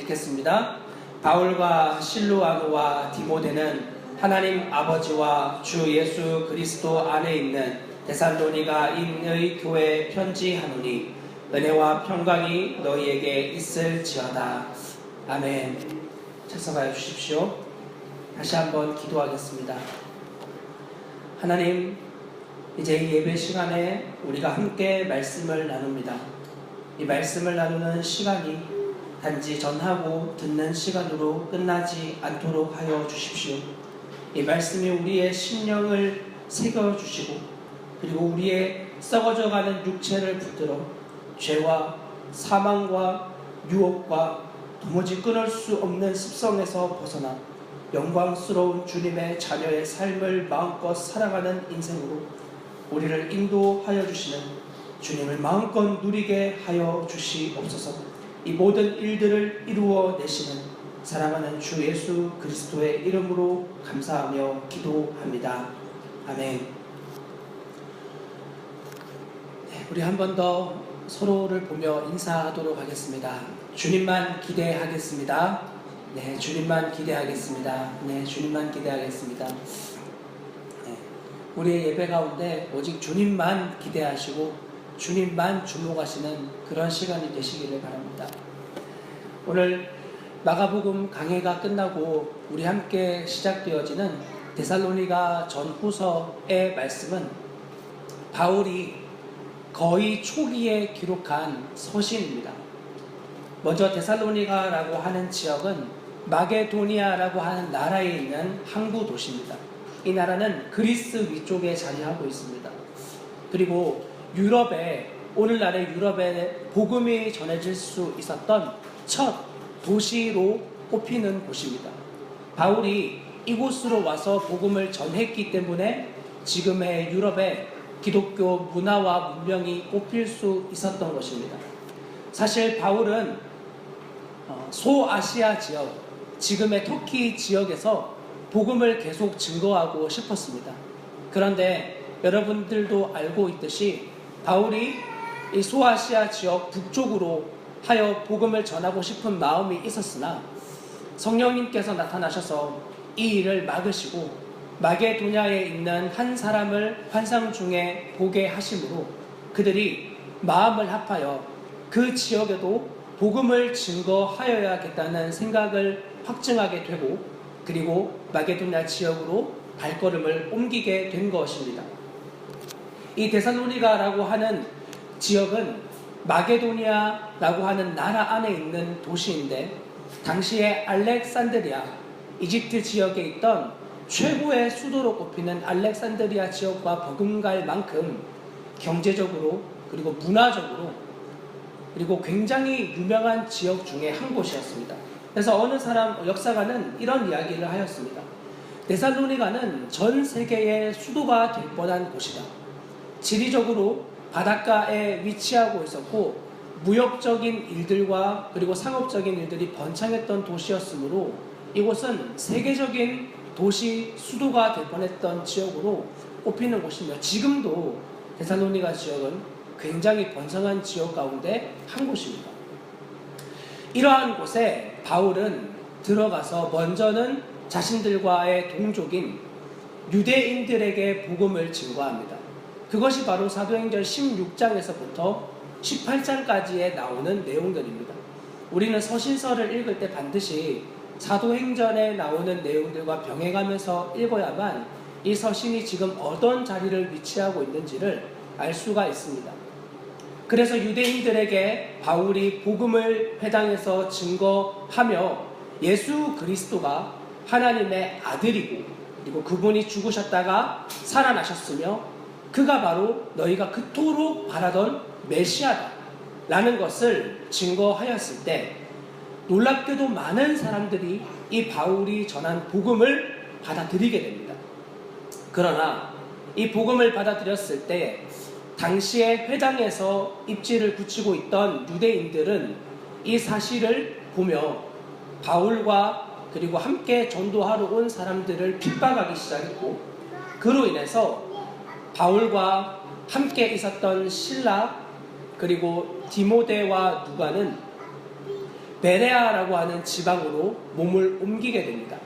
읽겠습니다. 바울과 실루아노와 디모데는 하나님 아버지와 주 예수 그리스도 안에 있는 데살로니가인의 교회에 편지하노니 은혜와 평강이 너희에게 있을지어다. 아멘. 착석하여 주십시오. 다시 한번 기도하겠습니다. 하나님, 이제 이 예배 시간에 우리가 함께 말씀을 나눕니다. 이 말씀을 나누는 시간이 단지 전하고 듣는 시간으로 끝나지 않도록 하여 주십시오. 이 말씀이 우리의 심령을 새겨주시고 그리고 우리의 썩어져가는 육체를 붙들어 죄와 사망과 유혹과 도무지 끊을 수 없는 습성에서 벗어나 영광스러운 주님의 자녀의 삶을 마음껏 살아가는 인생으로 우리를 인도하여 주시는 주님을 마음껏 누리게 하여 주시옵소서. 이 모든 일들을 이루어 내시는 사랑하는 주 예수 그리스도의 이름으로 감사하며 기도합니다. 아멘. 우리 한 번 더 서로를 보며 인사하도록 하겠습니다. 주님만 기대하겠습니다. 네, 주님만 기대하겠습니다. 네, 주님만 기대하겠습니다. 네, 우리의 예배 가운데 오직 주님만 기대하시고 주님만 주목하시는 그런 시간이 되시기를 바랍니다. 오늘 마가복음 강해가 끝나고 우리 함께 시작되어지는 데살로니가 전후서의 말씀은 바울이 거의 초기에 기록한 서신입니다. 먼저 데살로니가라고 하는 지역은 마게도니아라고 하는 나라에 있는 항구 도시입니다. 이 나라는 그리스 위쪽에 자리하고 있습니다. 그리고 유럽에, 오늘날의 유럽에 복음이 전해질 수 있었던 첫 도시로 꼽히는 곳입니다. 바울이 이곳으로 와서 복음을 전했기 때문에 지금의 유럽에 기독교 문화와 문명이 꼽힐 수 있었던 것입니다. 사실 바울은 소아시아 지역, 지금의 터키 지역에서 복음을 계속 증거하고 싶었습니다. 그런데 여러분들도 알고 있듯이 바울이 이 소아시아 지역 북쪽으로 하여 복음을 전하고 싶은 마음이 있었으나 성령님께서 나타나셔서 이 일을 막으시고 마게도냐에 있는 한 사람을 환상 중에 보게 하심으로 그들이 마음을 합하여 그 지역에도 복음을 증거하여야겠다는 생각을 확증하게 되고 그리고 마게도냐 지역으로 발걸음을 옮기게 된 것입니다. 이 데살로니가라고 하는 지역은 마게도니아라고 하는 나라 안에 있는 도시인데 당시에 알렉산드리아, 이집트 지역에 있던 최고의 수도로 꼽히는 알렉산드리아 지역과 버금갈 만큼 경제적으로 그리고 문화적으로 그리고 굉장히 유명한 지역 중에 한 곳이었습니다. 그래서 어느 역사가는 이런 이야기를 하였습니다. 데살로니가는 전 세계의 수도가 될 뻔한 곳이다. 지리적으로 바닷가에 위치하고 있었고 무역적인 일들과 그리고 상업적인 일들이 번창했던 도시였으므로 이곳은 세계적인 도시 수도가 될 뻔했던 지역으로 꼽히는 곳이며 지금도 데살로니가 지역은 굉장히 번성한 지역 가운데 한 곳입니다. 이러한 곳에 바울은 들어가서 먼저는 자신들과의 동족인 유대인들에게 복음을 증거합니다. 그것이 바로 사도행전 16장에서부터 18장까지에 나오는 내용들입니다. 우리는 서신서를 읽을 때 반드시 사도행전에 나오는 내용들과 병행하면서 읽어야만 이 서신이 지금 어떤 자리를 위치하고 있는지를 알 수가 있습니다. 그래서 유대인들에게 바울이 복음을 회당에서 증거하며 예수 그리스도가 하나님의 아들이고 그리고 그분이 죽으셨다가 살아나셨으며 그가 바로 너희가 그토록 바라던 메시아다 라는 것을 증거하였을 때 놀랍게도 많은 사람들이 이 바울이 전한 복음을 받아들이게 됩니다. 그러나 이 복음을 받아들였을 때 당시에 회당에서 입지를 굳히고 있던 유대인들은 이 사실을 보며 바울과 그리고 함께 전도하러 온 사람들을 핍박하기 시작했고 그로 인해서 바울과 함께 있었던 실라 그리고 디모데와 누가는 베레아라고 하는 지방으로 몸을 옮기게 됩니다.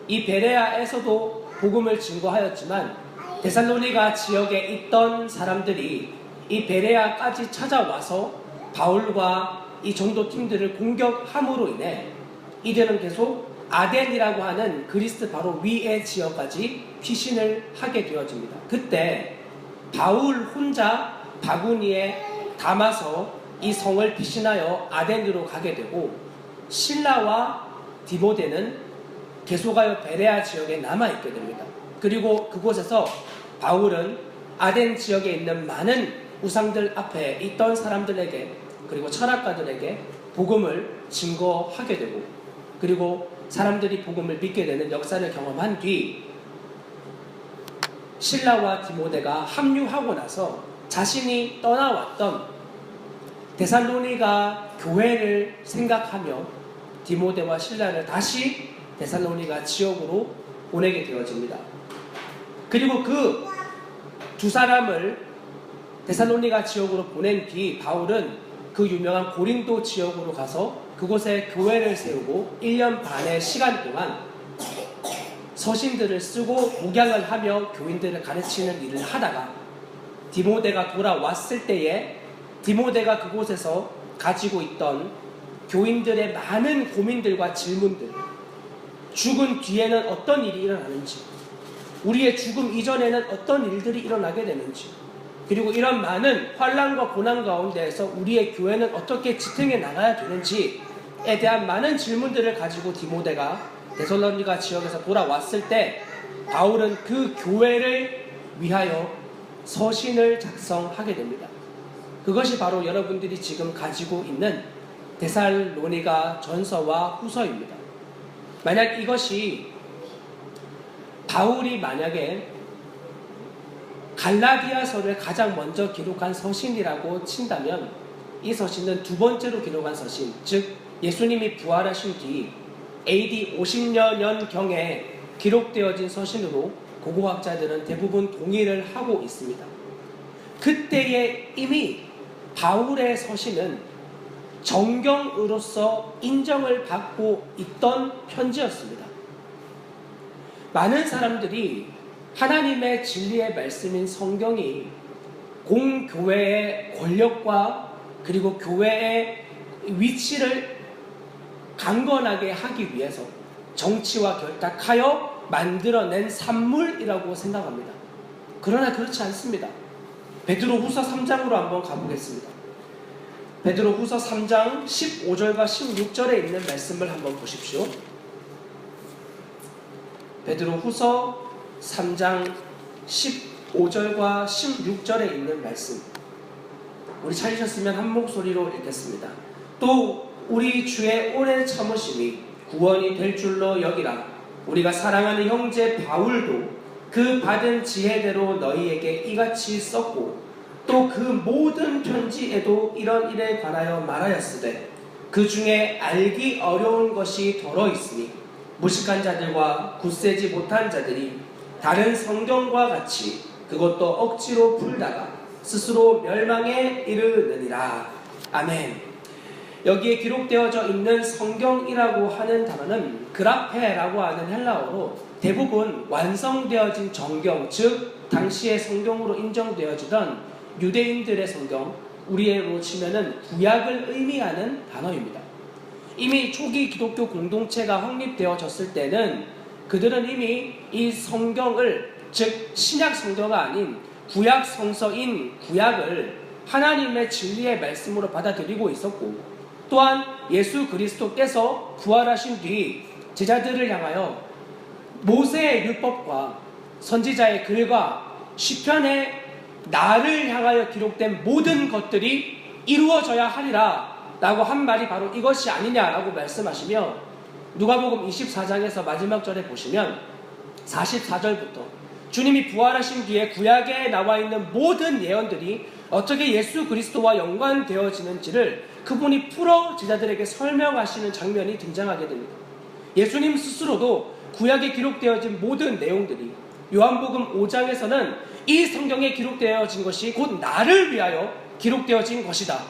이 베레아에서도 복음을 증거하였지만 데살로니가 지역에 있던 사람들이 이 베레아까지 찾아와서 바울과 이 전도팀들을 공격함으로 인해 이들은 계속 아덴이라고 하는 그리스 바로 위의 지역까지 피신을 하게 되어집니다. 그때 바울 혼자 바구니에 담아서 이 성을 피신하여 아덴으로 가게 되고 실라와 디모데는 계속하여 베레아 지역에 남아있게 됩니다. 그리고 그곳에서 바울은 아덴 지역에 있는 많은 우상들 앞에 있던 사람들에게 그리고 철학가들에게 복음을 증거하게 되고 그리고 사람들이 복음을 믿게 되는 역사를 경험한 뒤 실라와 디모데가 합류하고 나서 자신이 떠나왔던 데살로니가 교회를 생각하며 디모데와 실라를 다시 데살로니가 지역으로 보내게 되어집니다. 그리고 그 두 사람을 데살로니가 지역으로 보낸 뒤 바울은 그 유명한 고린도 지역으로 가서 그곳에 교회를 세우고 1년 반의 시간 동안 서신들을 쓰고 목양을 하며 교인들을 가르치는 일을 하다가 디모데가 돌아왔을 때에 디모데가 그곳에서 가지고 있던 교인들의 많은 고민들과 질문들, 죽은 뒤에는 어떤 일이 일어나는지, 우리의 죽음 이전에는 어떤 일들이 일어나게 되는지, 그리고 이런 많은 환난과 고난 가운데에서 우리의 교회는 어떻게 지탱해 나가야 되는지에 대한 많은 질문들을 가지고 디모데가 데살로니가 지역에서 돌아왔을 때 바울은 그 교회를 위하여 서신을 작성하게 됩니다. 그것이 바로 여러분들이 지금 가지고 있는 데살로니가 전서와 후서입니다. 만약 이것이 바울이 만약에 갈라디아서를 가장 먼저 기록한 서신이라고 친다면 이 서신은 두 번째로 기록한 서신, 즉 예수님이 부활하신 뒤 AD 50년경에 기록되어진 서신으로 고고학자들은 대부분 동의를 하고 있습니다. 그때에 이미 바울의 서신은 정경으로서 인정을 받고 있던 편지였습니다. 많은 사람들이 하나님의 진리의 말씀인 성경이 공교회의 권력과 그리고 교회의 위치를 강건하게 하기 위해서 정치와 결탁하여 만들어낸 산물이라고 생각합니다. 그러나 그렇지 않습니다. 베드로후서 3장으로 한번 가보겠습니다. 베드로후서 3장 15절과 16절에 있는 말씀을 한번 보십시오. 베드로후서 3장 15절과 16절에 있는 말씀, 우리 찾으셨으면 한 목소리로 읽겠습니다. 또 우리 주의 오래 참으심이 구원이 될 줄로 여기라. 우리가 사랑하는 형제 바울도 그 받은 지혜대로 너희에게 이같이 썼고 또 그 모든 편지에도 이런 일에 관하여 말하였으되 그 중에 알기 어려운 것이 더러 있으니 무식한 자들과 굳세지 못한 자들이 다른 성경과 같이 그것도 억지로 풀다가 스스로 멸망에 이르느니라. 아멘. 여기에 기록되어져 있는 성경이라고 하는 단어는 그라페라고 하는 헬라어로 대부분 완성되어진 정경, 즉 당시의 성경으로 인정되어지던 유대인들의 성경, 우리로 치면은 구약을 의미하는 단어입니다. 이미 초기 기독교 공동체가 확립되어졌을 때는 그들은 이미 이 성경을, 즉 신약 성경가 아닌 구약 성서인 구약을 하나님의 진리의 말씀으로 받아들이고 있었고, 또한 예수 그리스도께서 부활하신 뒤 제자들을 향하여 모세의 율법과 선지자의 글과 시편의 나를 향하여 기록된 모든 것들이 이루어져야 하리라 라고 한 말이 바로 이것이 아니냐라고 말씀하시며, 누가복음 24장에서 마지막 절에 보시면 44절부터 주님이 부활하신 뒤에 구약에 나와 있는 모든 예언들이 어떻게 예수 그리스도와 연관되어지는지를 그분이 풀어 제자들에게 설명하시는 장면이 등장하게 됩니다. 예수님 스스로도 구약에 기록되어진 모든 내용들이 요한복음 5장에서는 이 성경에 기록되어진 것이 곧 나를 위하여 기록되어진 것이다.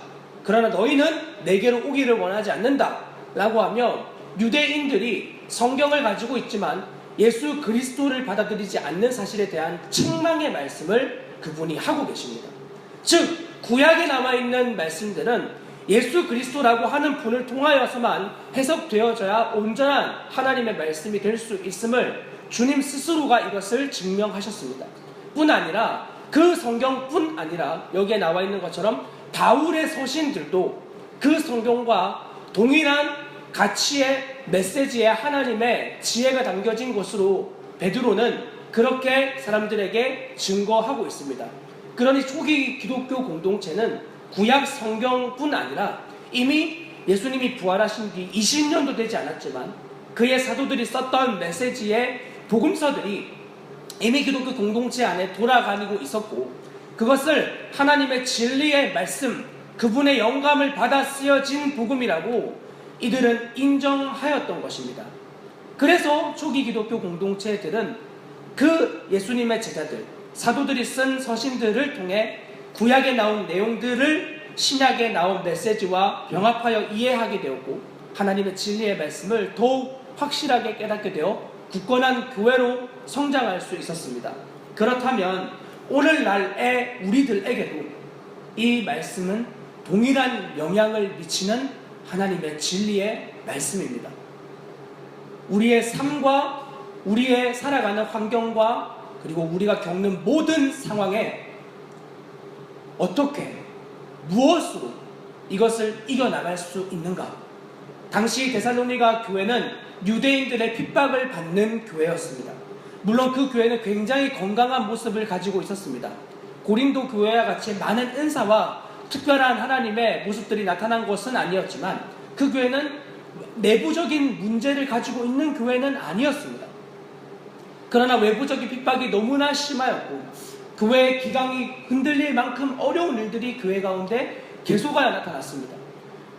그러나 너희는 내게로 오기를 원하지 않는다 라고 하며 유대인들이 성경을 가지고 있지만 예수 그리스도를 받아들이지 않는 사실에 대한 책망의 말씀을 그분이 하고 계십니다. 즉 구약에 나와 있는 말씀들은 예수 그리스도라고 하는 분을 통하여서만 해석되어져야 온전한 하나님의 말씀이 될 수 있음을 주님 스스로가 이것을 증명하셨습니다. 뿐 아니라 그 성경뿐 아니라 여기에 나와 있는 것처럼 바울의 서신들도 그 성경과 동일한 가치의 메시지에 하나님의 지혜가 담겨진 것으로 베드로는 그렇게 사람들에게 증거하고 있습니다. 그러니 초기 기독교 공동체는 구약 성경뿐 아니라 이미 예수님이 부활하신 뒤 20년도 되지 않았지만 그의 사도들이 썼던 메시지의 복음서들이 이미 기독교 공동체 안에 돌아다니고 있었고 그것을 하나님의 진리의 말씀, 그분의 영감을 받아 쓰여진 복음이라고 이들은 인정하였던 것입니다. 그래서 초기 기독교 공동체들은 그 예수님의 제자들, 사도들이 쓴 서신들을 통해 구약에 나온 내용들을 신약에 나온 메시지와 병합하여 이해하게 되었고 하나님의 진리의 말씀을 더욱 확실하게 깨닫게 되어 굳건한 교회로 성장할 수 있었습니다. 그렇다면 오늘날의 우리들에게도 이 말씀은 동일한 영향을 미치는 하나님의 진리의 말씀입니다. 우리의 삶과 우리의 살아가는 환경과 그리고 우리가 겪는 모든 상황에 어떻게 무엇으로 이것을 이겨나갈 수 있는가? 당시 데살로니가 교회는 유대인들의 핍박을 받는 교회였습니다. 물론 그 교회는 굉장히 건강한 모습을 가지고 있었습니다. 고린도 교회와 같이 많은 은사와 특별한 하나님의 모습들이 나타난 것은 아니었지만 그 교회는 내부적인 문제를 가지고 있는 교회는 아니었습니다. 그러나 외부적인 핍박이 너무나 심하였고 교회의 기강이 흔들릴 만큼 어려운 일들이 교회 가운데 계속하여 나타났습니다.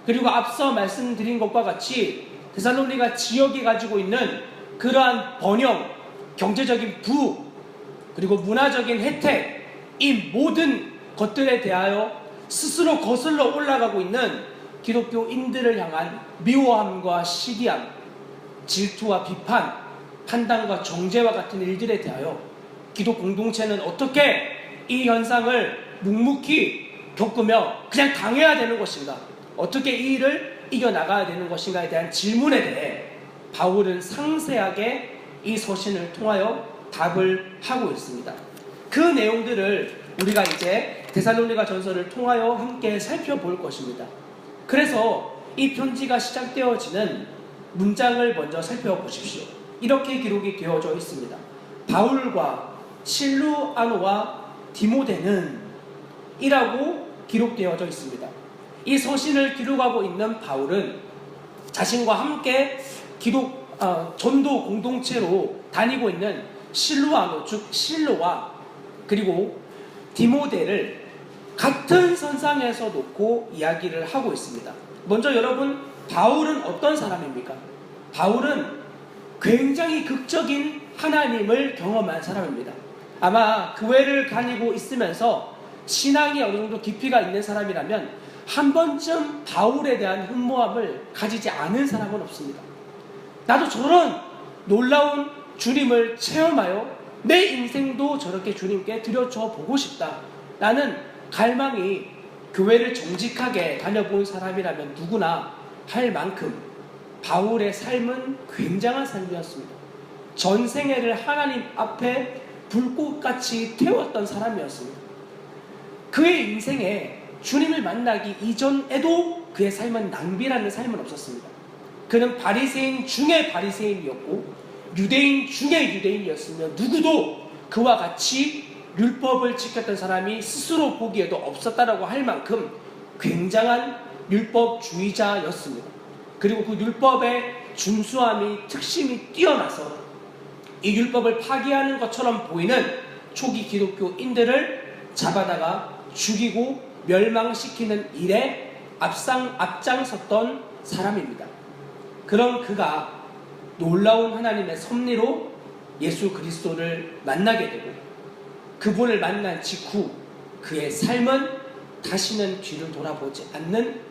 그리고 앞서 말씀드린 것과 같이 데살로니가 지역이 가지고 있는 그러한 번영, 경제적인 부흥, 그리고 문화적인 혜택, 이 모든 것들에 대하여 스스로 거슬러 올라가고 있는 기독교인들을 향한 미워함과 시기함, 질투와 비판, 판단과 정죄와 같은 일들에 대하여 기독 공동체는 어떻게 이 현상을 묵묵히 겪으며 그냥 당해야 되는 것인가, 어떻게 이 일을 이겨나가야 되는 것인가에 대한 질문에 대해 바울은 상세하게 이 서신을 통하여 답을 하고 있습니다. 그 내용들을 우리가 이제 데살로니가 전서를 통하여 함께 살펴볼 것입니다. 그래서 이 편지가 시작되어지는 문장을 먼저 살펴보십시오. 이렇게 기록이 되어져 있습니다. 바울과 실루아노와 디모데는 이라고 기록되어져 있습니다. 이 서신을 기록하고 있는 바울은 자신과 함께 전도 공동체로 다니고 있는 실루아노, 즉 실로와 그리고 디모데를 같은 선상에서 놓고 이야기를 하고 있습니다. 먼저 여러분, 바울은 어떤 사람입니까? 바울은 굉장히 극적인 하나님을 경험한 사람입니다. 아마 교회를 다니고 있으면서 신앙이 어느 정도 깊이가 있는 사람이라면 한 번쯤 바울에 대한 흠모함을 가지지 않은 사람은 없습니다. 나도 저런 놀라운 주님을 체험하여 내 인생도 저렇게 주님께 드려줘 보고 싶다 라는 갈망이 교회를 정직하게 다녀본 사람이라면 누구나 할 만큼 바울의 삶은 굉장한 삶이었습니다. 전생애를 하나님 앞에 불꽃같이 태웠던 사람이었습니다. 그의 인생에 주님을 만나기 이전에도 그의 삶은 낭비라는 삶은 없었습니다. 그는 바리새인 중에 바리새인이었고 유대인 중에 유대인이었으며 누구도 그와 같이 율법을 지켰던 사람이 스스로 보기에도 없었다라고 할 만큼 굉장한 율법주의자였습니다. 그리고 그 율법의 준수함이 특심이 뛰어나서 이 율법을 파기하는 것처럼 보이는 초기 기독교인들을 잡아다가 죽이고 멸망시키는 일에 앞장섰던 사람입니다. 그런 그가 놀라운 하나님의 섭리로 예수 그리스도를 만나게 되고 그분을 만난 직후 그의 삶은 다시는 뒤를 돌아보지 않는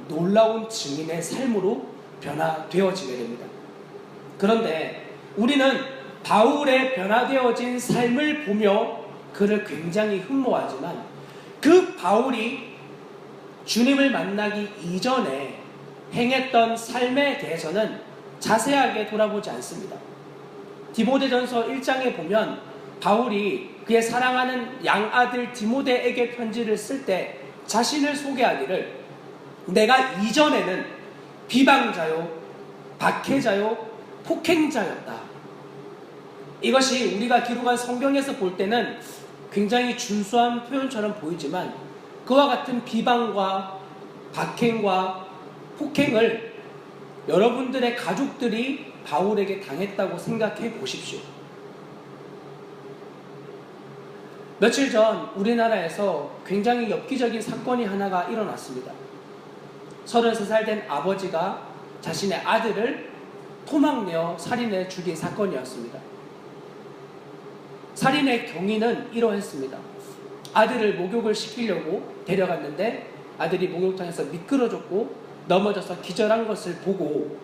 놀라운 증인의 삶으로 변화되어지게 됩니다. 그런데 우리는 바울의 변화되어진 삶을 보며 그를 굉장히 흠모하지만 그 바울이 주님을 만나기 이전에 행했던 삶에 대해서는 자세하게 돌아보지 않습니다. 디모데전서 1장에 보면 바울이 그의 사랑하는 양아들 디모데에게 편지를 쓸 때 자신을 소개하기를 내가 이전에는 비방자요, 박해자요, 폭행자였다. 이것이 우리가 기록한 성경에서 볼 때는 굉장히 준수한 표현처럼 보이지만 그와 같은 비방과 박행과 폭행을 여러분들의 가족들이 바울에게 당했다고 생각해 보십시오. 며칠 전 우리나라에서 굉장히 엽기적인 사건이 하나가 일어났습니다. 33살 된 아버지가 자신의 아들을 토막내어 살인해 죽인 사건이었습니다. 살인의 경위는 이러했습니다. 아들을 목욕을 시키려고 데려갔는데 아들이 목욕탕에서 미끄러졌고 넘어져서 기절한 것을 보고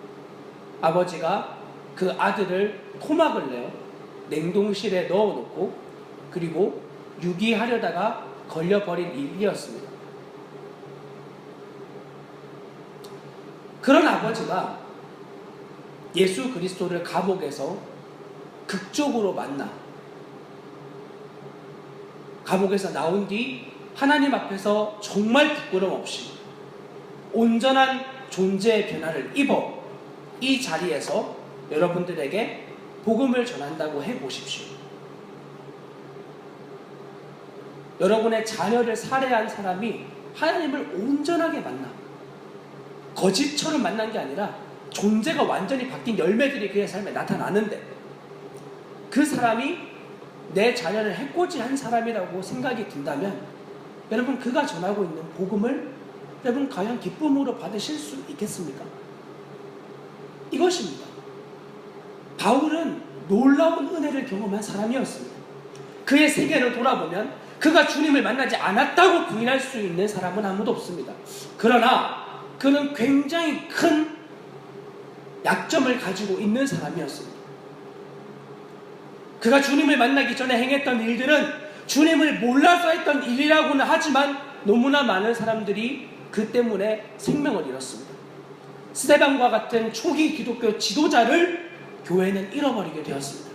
아버지가 그 아들을 토막을 내어 냉동실에 넣어놓고 그리고 유기하려다가 걸려버린 일이었습니다. 그런 아버지가 예수 그리스도를 감옥에서 극적으로 만나 감옥에서 나온 뒤 하나님 앞에서 정말 부끄럼 없이 온전한 존재의 변화를 입어 이 자리에서 여러분들에게 복음을 전한다고 해보십시오. 여러분의 자녀를 살해한 사람이 하나님을 온전하게 만나 거짓처럼 만난 게 아니라 존재가 완전히 바뀐 열매들이 그의 삶에 나타나는데 그 사람이 내 자녀를 해코지한 사람이라고 생각이 든다면 여러분 그가 전하고 있는 복음을 여러분 과연 기쁨으로 받으실 수 있겠습니까? 이것입니다. 바울은 놀라운 은혜를 경험한 사람이었습니다. 그의 세계를 돌아보면 그가 주님을 만나지 않았다고 부인할 수 있는 사람은 아무도 없습니다. 그러나 그는 굉장히 큰 약점을 가지고 있는 사람이었습니다. 그가 주님을 만나기 전에 행했던 일들은 주님을 몰라서 했던 일이라고는 하지만 너무나 많은 사람들이 그 때문에 생명을 잃었습니다. 스데반과 같은 초기 기독교 지도자를 교회는 잃어버리게 되었습니다.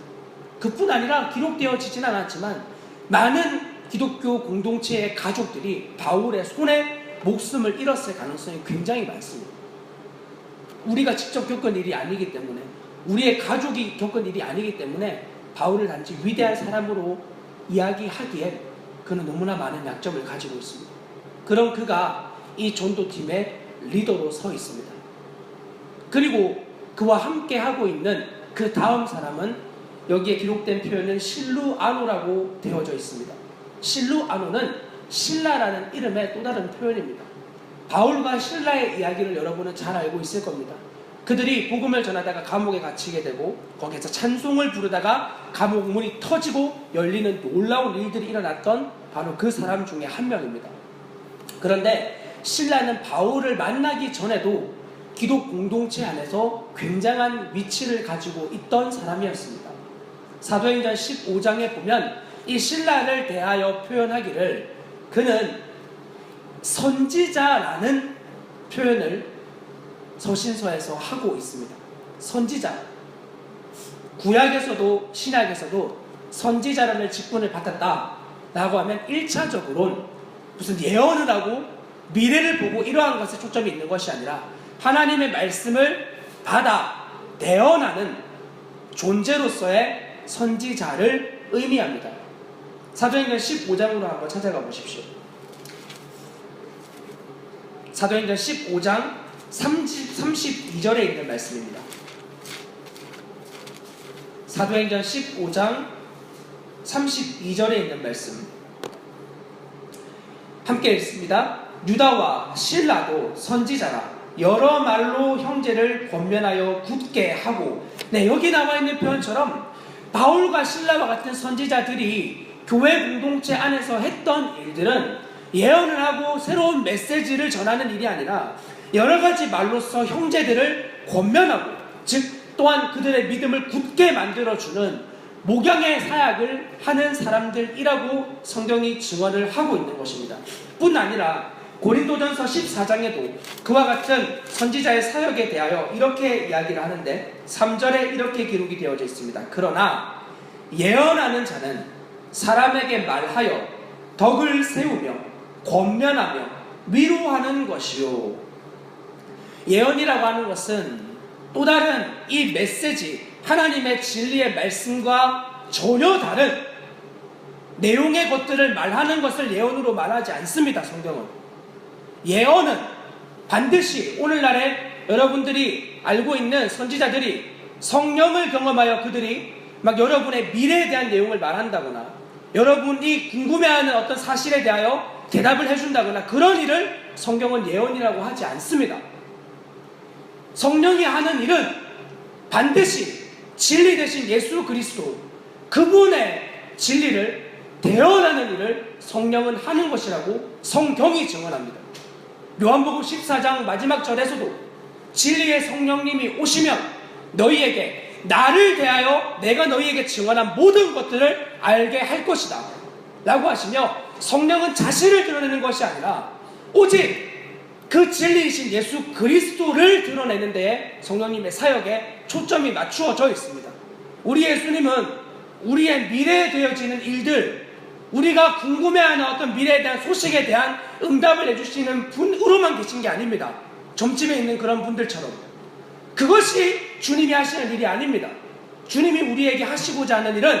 그뿐 아니라 기록되어지진 않았지만 많은 기독교 공동체의 가족들이 바울의 손에 목숨을 잃었을 가능성이 굉장히 많습니다. 우리가 직접 겪은 일이 아니기 때문에 우리의 가족이 겪은 일이 아니기 때문에 바울을 단지 위대한 사람으로 이야기하기엔 그는 너무나 많은 약점을 가지고 있습니다. 그럼 그가 이 전도팀의 리더로 서 있습니다. 그리고 그와 함께 하고 있는 그 다음 사람은 여기에 기록된 표현은 실루아노라고 되어져 있습니다. 실루아노는 신라라는 이름의 또 다른 표현입니다. 바울과 신라의 이야기를 여러분은 잘 알고 있을 겁니다. 그들이 복음을 전하다가 감옥에 갇히게 되고 거기에서 찬송을 부르다가 감옥 문이 터지고 열리는 놀라운 일들이 일어났던 바로 그 사람 중에 한 명입니다. 그런데 신라는 바울을 만나기 전에도 기독 공동체 안에서 굉장한 위치를 가지고 있던 사람이었습니다. 사도행전 15장에 보면 이 신라를 대하여 표현하기를 그는 선지자라는 표현을 서신서에서 하고 있습니다. 선지자. 구약에서도 신약에서도 선지자라는 직분을 받았다라고 하면 1차적으로는 무슨 예언을 하고 미래를 보고 이러한 것에 초점이 있는 것이 아니라 하나님의 말씀을 받아 대언하는 존재로서의 선지자를 의미합니다. 사도행전 15장으로 한번 찾아가 보십시오. 사도행전 15장 32절에 있는 말씀입니다. 사도행전 15장 32절에 있는 말씀 함께 읽습니다. 유다와 실라도 선지자라 여러 말로 형제를 권면하여 굳게 하고, 네, 여기 나와 있는 표현처럼 바울과 실라와 같은 선지자들이 교회 공동체 안에서 했던 일들은 예언을 하고 새로운 메시지를 전하는 일이 아니라 여러 가지 말로써 형제들을 권면하고, 즉 또한 그들의 믿음을 굳게 만들어주는 목양의 사역을 하는 사람들이라고 성경이 증언을 하고 있는 것입니다. 뿐 아니라 고린도전서 14장에도 그와 같은 선지자의 사역에 대하여 이렇게 이야기를 하는데 3절에 이렇게 기록이 되어져 있습니다. 그러나 예언하는 자는 사람에게 말하여 덕을 세우며 권면하며 위로하는 것이요. 예언이라고 하는 것은 또 다른 이 메시지, 하나님의 진리의 말씀과 전혀 다른 내용의 것들을 말하는 것을 예언으로 말하지 않습니다. 성경은 예언은 반드시 오늘날에 여러분들이 알고 있는 선지자들이 성령을 경험하여 그들이 막 여러분의 미래에 대한 내용을 말한다거나 여러분이 궁금해하는 어떤 사실에 대하여 대답을 해준다거나 그런 일을 성경은 예언이라고 하지 않습니다. 성령이 하는 일은 반드시 진리 되신 예수 그리스도, 그분의 진리를 대언하는 일을 성령은 하는 것이라고 성경이 증언합니다. 요한복음 14장 마지막 절에서도 진리의 성령님이 오시면 너희에게 나를 대하여 내가 너희에게 증언한 모든 것들을 알게 할 것이다 라고 하시며, 성령은 자신을 드러내는 것이 아니라 오직 그 진리이신 예수 그리스도를 드러내는 데에 성령님의 사역에 초점이 맞추어져 있습니다. 우리 예수님은 우리의 미래에 되어지는 일들, 우리가 궁금해하는 어떤 미래에 대한 소식에 대한 응답을 해주시는 분으로만 계신 게 아닙니다. 점집에 있는 그런 분들처럼. 그것이 주님이 하시는 일이 아닙니다. 주님이 우리에게 하시고자 하는 일은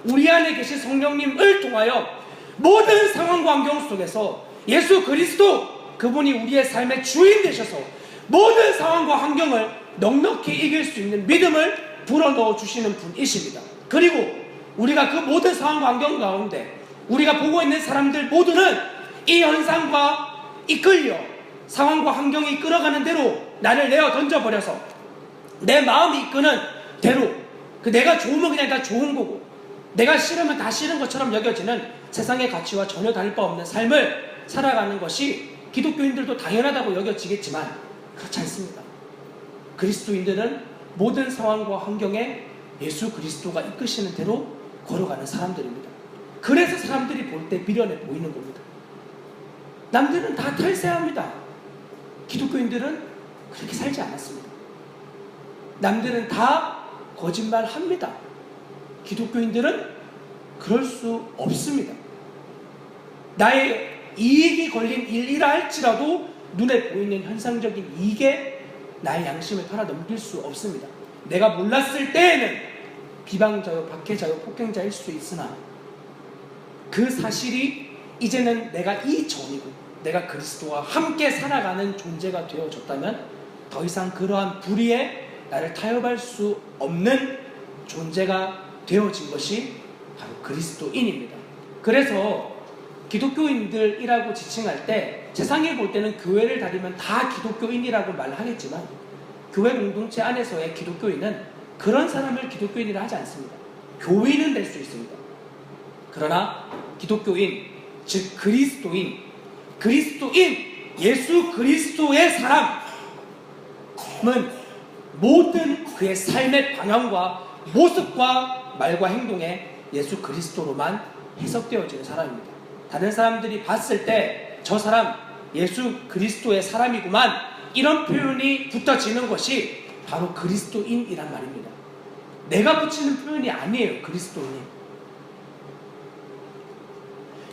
우리 안에 계신 성령님을 통하여 모든 상황과 환경 속에서 예수 그리스도, 그분이 우리의 삶의 주인 되셔서 모든 상황과 환경을 넉넉히 이길 수 있는 믿음을 불어넣어 주시는 분이십니다. 그리고 우리가 그 모든 상황과 환경 가운데 우리가 보고 있는 사람들 모두는 이 현상과 이끌려 상황과 환경이 이끌어가는 대로 나를 내어 던져버려서 내 마음이 이끄는 대로 내가 좋으면 그냥 다 좋은 거고 내가 싫으면 다 싫은 것처럼 여겨지는 세상의 가치와 전혀 다를 바 없는 삶을 살아가는 것이 기독교인들도 당연하다고 여겨지겠지만 그렇지 않습니다. 그리스도인들은 모든 상황과 환경에 예수 그리스도가 이끄시는 대로 걸어가는 사람들입니다. 그래서 사람들이 볼 때 미련해 보이는 겁니다. 남들은 다 탈세합니다. 기독교인들은 그렇게 살지 않았습니다. 남들은 다 거짓말합니다. 기독교인들은 그럴 수 없습니다. 나의 이익이 걸린 일이라 할지라도 눈에 보이는 현상적인 이익에 나의 양심을 팔아넘길 수 없습니다. 내가 몰랐을 때에는 비방자요, 박해자요, 폭행자일 수 있으나 그 사실이 이제는 내가 이전이고 내가 그리스도와 함께 살아가는 존재가 되어졌다면 더 이상 그러한 불의에 나를 타협할 수 없는 존재가 되어진 것이 바로 그리스도인입니다. 그래서 기독교인들이라고 지칭할 때 세상에 볼 때는 교회를 다니면 다 기독교인이라고 말하겠지만 교회 공동체 안에서의 기독교인은 그런 사람을 기독교인이라 하지 않습니다. 교인은 될 수 있습니다. 그러나 기독교인, 즉 그리스도인, 예수 그리스도의 사람은 모든 그의 삶의 방향과 모습과 말과 행동에 예수 그리스도로만 해석되어지는 사람입니다. 다른 사람들이 봤을 때 저 사람 예수 그리스도의 사람이구만 이런 표현이 붙어지는 것이 바로 그리스도인이란 말입니다. 내가 붙이는 표현이 아니에요. 그리스도인.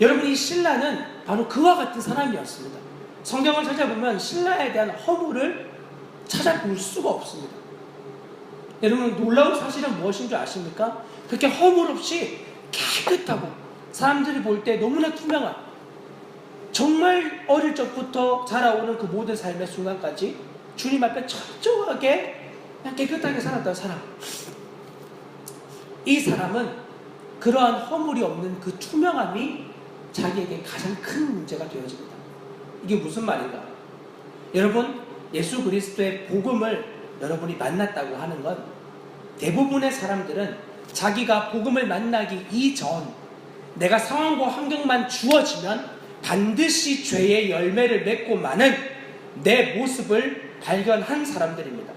여러분, 이 신라는 바로 그와 같은 사람이었습니다. 성경을 찾아보면 신라에 대한 허물을 찾아볼 수가 없습니다. 여러분, 놀라운 사실은 무엇인 줄 아십니까? 그렇게 허물 없이 깨끗하고 사람들이 볼 때 너무나 투명한, 정말 어릴 적부터 자라오는 그 모든 삶의 순간까지 주님 앞에 철저하게 그냥 깨끗하게 살았던 사람. 이 사람은 그러한 허물이 없는 그 투명함이 자기에게 가장 큰 문제가 되어집니다. 이게 무슨 말인가? 여러분, 예수 그리스도의 복음을 여러분이 만났다고 하는 건 대부분의 사람들은 자기가 복음을 만나기 이전 내가 상황과 환경만 주어지면 반드시 죄의 열매를 맺고 마는 내 모습을 발견한 사람들입니다.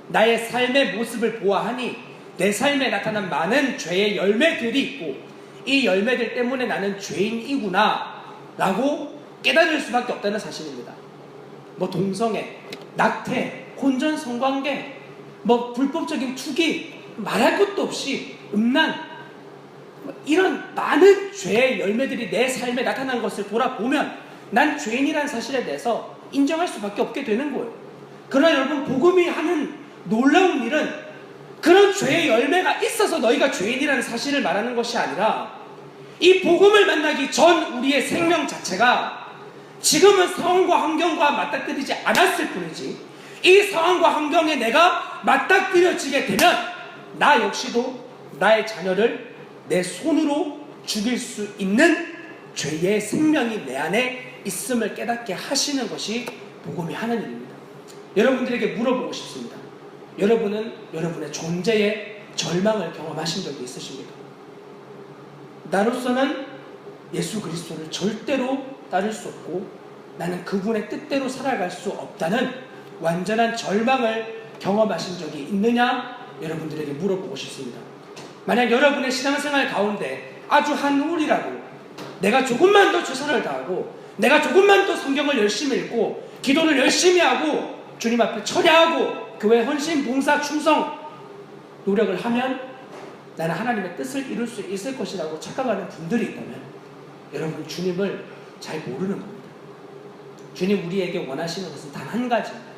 나의 삶의 모습을 보아하니 내 삶에 나타난 많은 죄의 열매들이 있고 이 열매들 때문에 나는 죄인이구나 라고 깨달을 수밖에 없다는 사실입니다. 뭐 동성애, 낙태, 혼전 성관계, 뭐 불법적인 투기, 말할 것도 없이 음란, 이런 많은 죄의 열매들이 내 삶에 나타난 것을 돌아보면 난 죄인이라는 사실에 대해서 인정할 수밖에 없게 되는 거예요. 그러나 여러분, 복음이 하는 놀라운 일은 그런 죄의 열매가 있어서 너희가 죄인이라는 사실을 말하는 것이 아니라 이 복음을 만나기 전 우리의 생명 자체가 지금은 상황과 환경과 맞닥뜨리지 않았을 뿐이지, 이 상황과 환경에 내가 맞닥뜨려지게 되면 나 역시도 나의 자녀를 내 손으로 죽일 수 있는 죄의 생명이 내 안에 있음을 깨닫게 하시는 것이 복음이 하는 일입니다. 여러분들에게 물어보고 싶습니다. 여러분은 여러분의 존재의 절망을 경험하신 적이 있으십니까? 나로서는 예수 그리스도를 절대로 따를 수 없고 나는 그분의 뜻대로 살아갈 수 없다는 완전한 절망을 경험하신 적이 있느냐? 여러분들에게 물어보고 싶습니다. 만약 여러분의 신앙생활 가운데 아주 한우울이라고 내가 조금만 더 최선을 다하고 내가 조금만 더 성경을 열심히 읽고 기도를 열심히 하고 주님 앞에 철야하고 교회 헌신, 봉사, 충성 노력을 하면 나는 하나님의 뜻을 이룰 수 있을 것이라고 착각하는 분들이 있다면 여러분, 주님을 잘 모르는 겁니다. 주님 우리에게 원하시는 것은 단 한 가지입니다.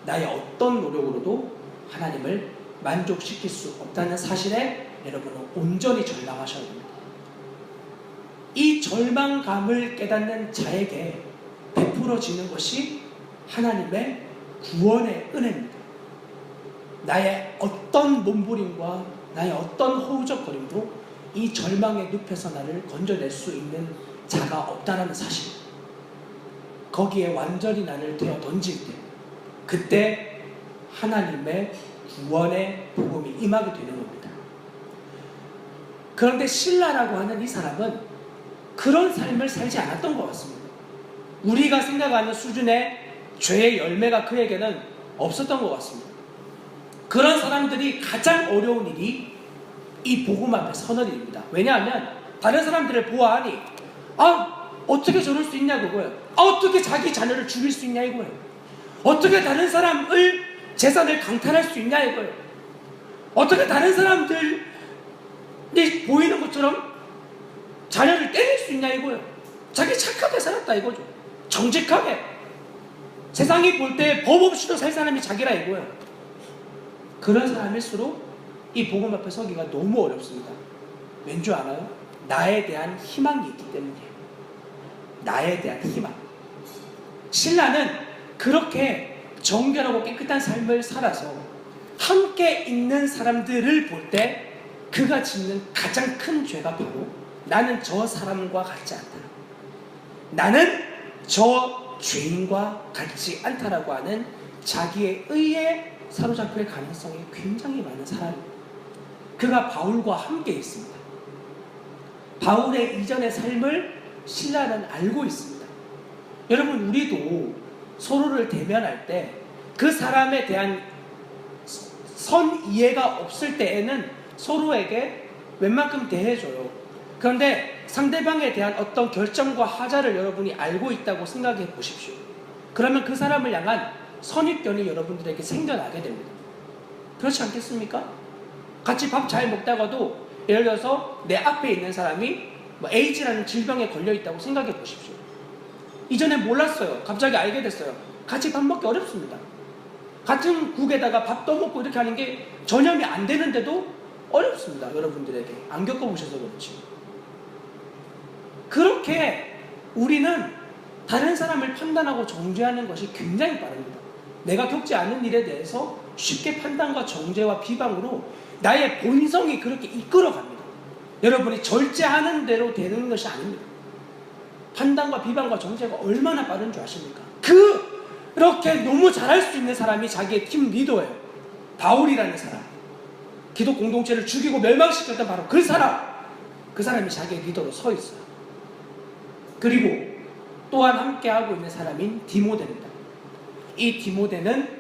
나의 어떤 노력으로도 하나님을 만족시킬 수 없다는 사실에 여러분은 온전히 절망하셔야 됩니다. 이 절망감을 깨닫는 자에게 베풀어지는 것이 하나님의 구원의 은혜입니다. 나의 어떤 몸부림과 나의 어떤 허우적거림도 이 절망의 늪에서 나를 건져낼 수 있는 자가 없다는 사실, 거기에 완전히 나를 되어 던질 때 그때 하나님의 구원의 복음이 임하게 되는 겁니다. 그런데 실라라고 하는 이 사람은 그런 삶을 살지 않았던 것 같습니다. 우리가 생각하는 수준의 죄의 열매가 그에게는 없었던 것 같습니다. 그런 사람들이 가장 어려운 일이 이 복음 앞에 서는 일입니다. 왜냐하면 다른 사람들을 보아하니 어떻게 저럴 수 있냐 그거예요. 어떻게 자기 자녀를 죽일 수 있냐 이거예요. 어떻게 다른 사람을 재산을 강탈할 수 있냐 이거예요. 어떻게 다른 사람들이 보이는 것처럼 자녀를 때릴 수 있냐 이거예요. 자기 착하게 살았다 이거죠. 정직하게 세상이 볼 때 법 없이도 살 사람이 자기라 이거예요. 그런 사람일수록 이 복음 앞에 서기가 너무 어렵습니다. 왠지 아나요? 나에 대한 희망이 있기 때문이에요. 나에 대한 희망. 신라는 그렇게 정결하고 깨끗한 삶을 살아서 함께 있는 사람들을 볼 때 그가 짓는 가장 큰 죄가 바로 나는 저 사람과 같지 않다, 나는 저 죄인과 같지 않다라고 하는 자기의 의에 사로잡힐 가능성이 굉장히 많은 사람입니다. 그가 바울과 함께 있습니다. 바울의 이전의 삶을 신라는 알고 있습니다. 여러분, 우리도 서로를 대면할 때 그 사람에 대한 선 이해가 없을 때에는 서로에게 웬만큼 대해줘요. 그런데 상대방에 대한 어떤 결정과 하자를 여러분이 알고 있다고 생각해 보십시오. 그러면 그 사람을 향한 선입견이 여러분들에게 생겨나게 됩니다. 그렇지 않겠습니까? 같이 밥 잘 먹다가도 예를 들어서 내 앞에 있는 사람이 에이즈라는 질병에 걸려 있다고 생각해 보십시오. 이전에 몰랐어요. 갑자기 알게 됐어요. 같이 밥 먹기 어렵습니다. 같은 국에다가 밥 떠먹고 이렇게 하는 게 전염이 안 되는데도 어렵습니다. 여러분들에게 안 겪어보셔서 그렇지. 그렇게 우리는 다른 사람을 판단하고 정죄하는 것이 굉장히 빠릅니다. 내가 겪지 않은 일에 대해서 쉽게 판단과 정죄와 비방으로 나의 본성이 그렇게 이끌어갑니다. 여러분이 절제하는 대로 되는 것이 아닙니다. 판단과 비방과 정죄가 얼마나 빠른 줄 아십니까? 그렇게 너무 잘할 수 있는 사람이 자기의 팀 리더예요. 바울이라는 사람, 기독 공동체를 죽이고 멸망시켰던 바로 그 사람이 자기의 리더로 서 있어요. 그리고 또한 함께하고 있는 사람인 디모데입니다. 이 디모데는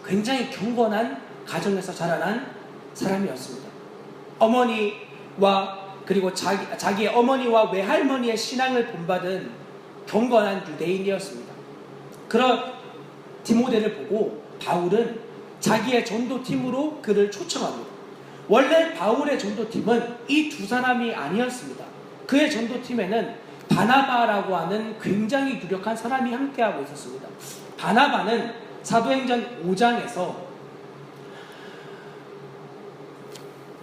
굉장히 경건한 가정에서 자라난 사람이었습니다. 어머니와 그리고 자기의 어머니와 외할머니의 신앙을 본받은 경건한 유대인이었습니다. 그런 디모데를 보고 바울은 자기의 전도팀으로 그를 초청합니다. 원래 바울의 전도팀은 이 두 사람이 아니었습니다. 그의 전도팀에는 바나바라고 하는 굉장히 유력한 사람이 함께하고 있었습니다. 바나바는 사도행전 5장에서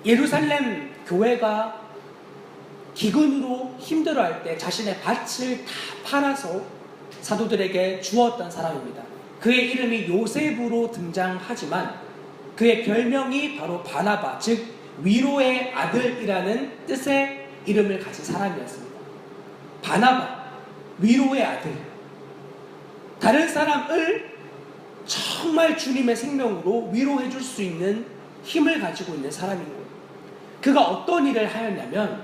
예루살렘 교회가 기근으로 힘들어할 때 자신의 밭을 다 팔아서 사도들에게 주었던 사람입니다. 그의 이름이 요셉으로 등장하지만 그의 별명이 바로 바나바, 즉 위로의 아들이라는 뜻의 이름을 가진 사람이었습니다. 바나바, 위로의 아들. 다른 사람을 정말 주님의 생명으로 위로해 줄 수 있는 힘을 가지고 있는 사람인 거예요. 그가 어떤 일을 하였냐면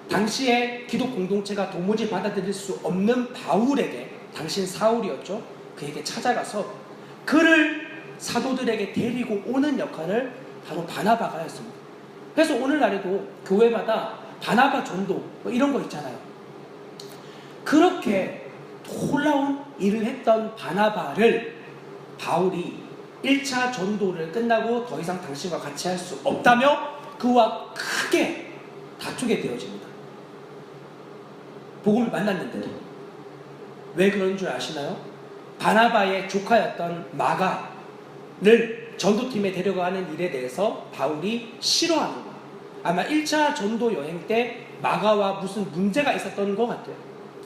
당시에 기독 공동체가 도무지 받아들일 수 없는 바울에게, 당신 사울이었죠, 그에게 찾아가서 그를 사도들에게 데리고 오는 역할을 바로 바나바가 했습니다. 그래서 오늘날에도 교회마다 바나바 전도 이런 거 있잖아요. 그렇게 놀라운 일을 했던 바나바를 바울이 1차 전도를 끝나고 더 이상 당신과 같이 할 수 없다며 그와 크게 다투게 되어집니다. 복음을 만났는데도. 왜 그런 줄 아시나요? 바나바의 조카였던 마가를 전도팀에 데려가는 일에 대해서 바울이 싫어하는 거예요. 아마 1차 전도 여행 때 마가와 무슨 문제가 있었던 것 같아요.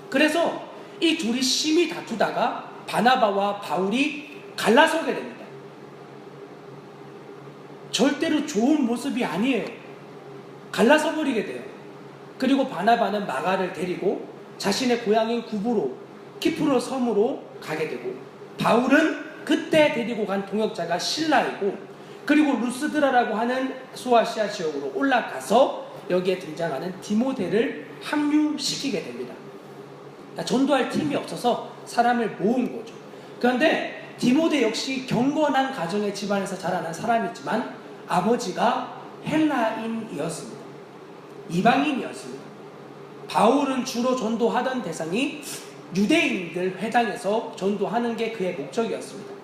그래서 이 둘이 심히 다투다가 바나바와 바울이 갈라서게 됩니다. 절대로 좋은 모습이 아니에요. 갈라서 버리게 돼요. 그리고 바나바는 마가를 데리고 자신의 고향인 구브로, 키프로 섬으로 가게 되고, 바울은 그때 데리고 간 동역자가 신라이고, 그리고 루스드라라고 하는 소아시아 지역으로 올라가서 여기에 등장하는 디모데를 합류시키게 됩니다. 그러니까 전도할 팀이 없어서 사람을 모은 거죠. 그런데 디모데 역시 경건한 가정의 집안에서 자라난 사람이지만 아버지가 헬라인이었습니다. 이방인이었습니다. 바울은 주로 전도하던 대상이 유대인들 회당에서 전도하는 게 그의 목적이었습니다.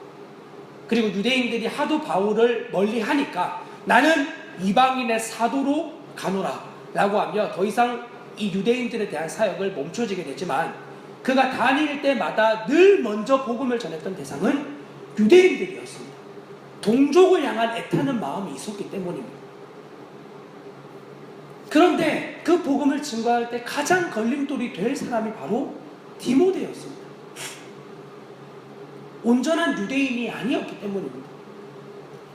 그리고 유대인들이 하도 바울을 멀리 하니까 나는 이방인의 사도로 가노라 라고 하며 더 이상 이 유대인들에 대한 사역을 멈춰지게 되지만 그가 다닐 때마다 늘 먼저 복음을 전했던 대상은 유대인들이었습니다. 동족을 향한 애타는 마음이 있었기 때문입니다. 그런데 그 복음을 증거할 때 가장 걸림돌이 될 사람이 바로 디모데였습니다. 온전한 유대인이 아니었기 때문입니다.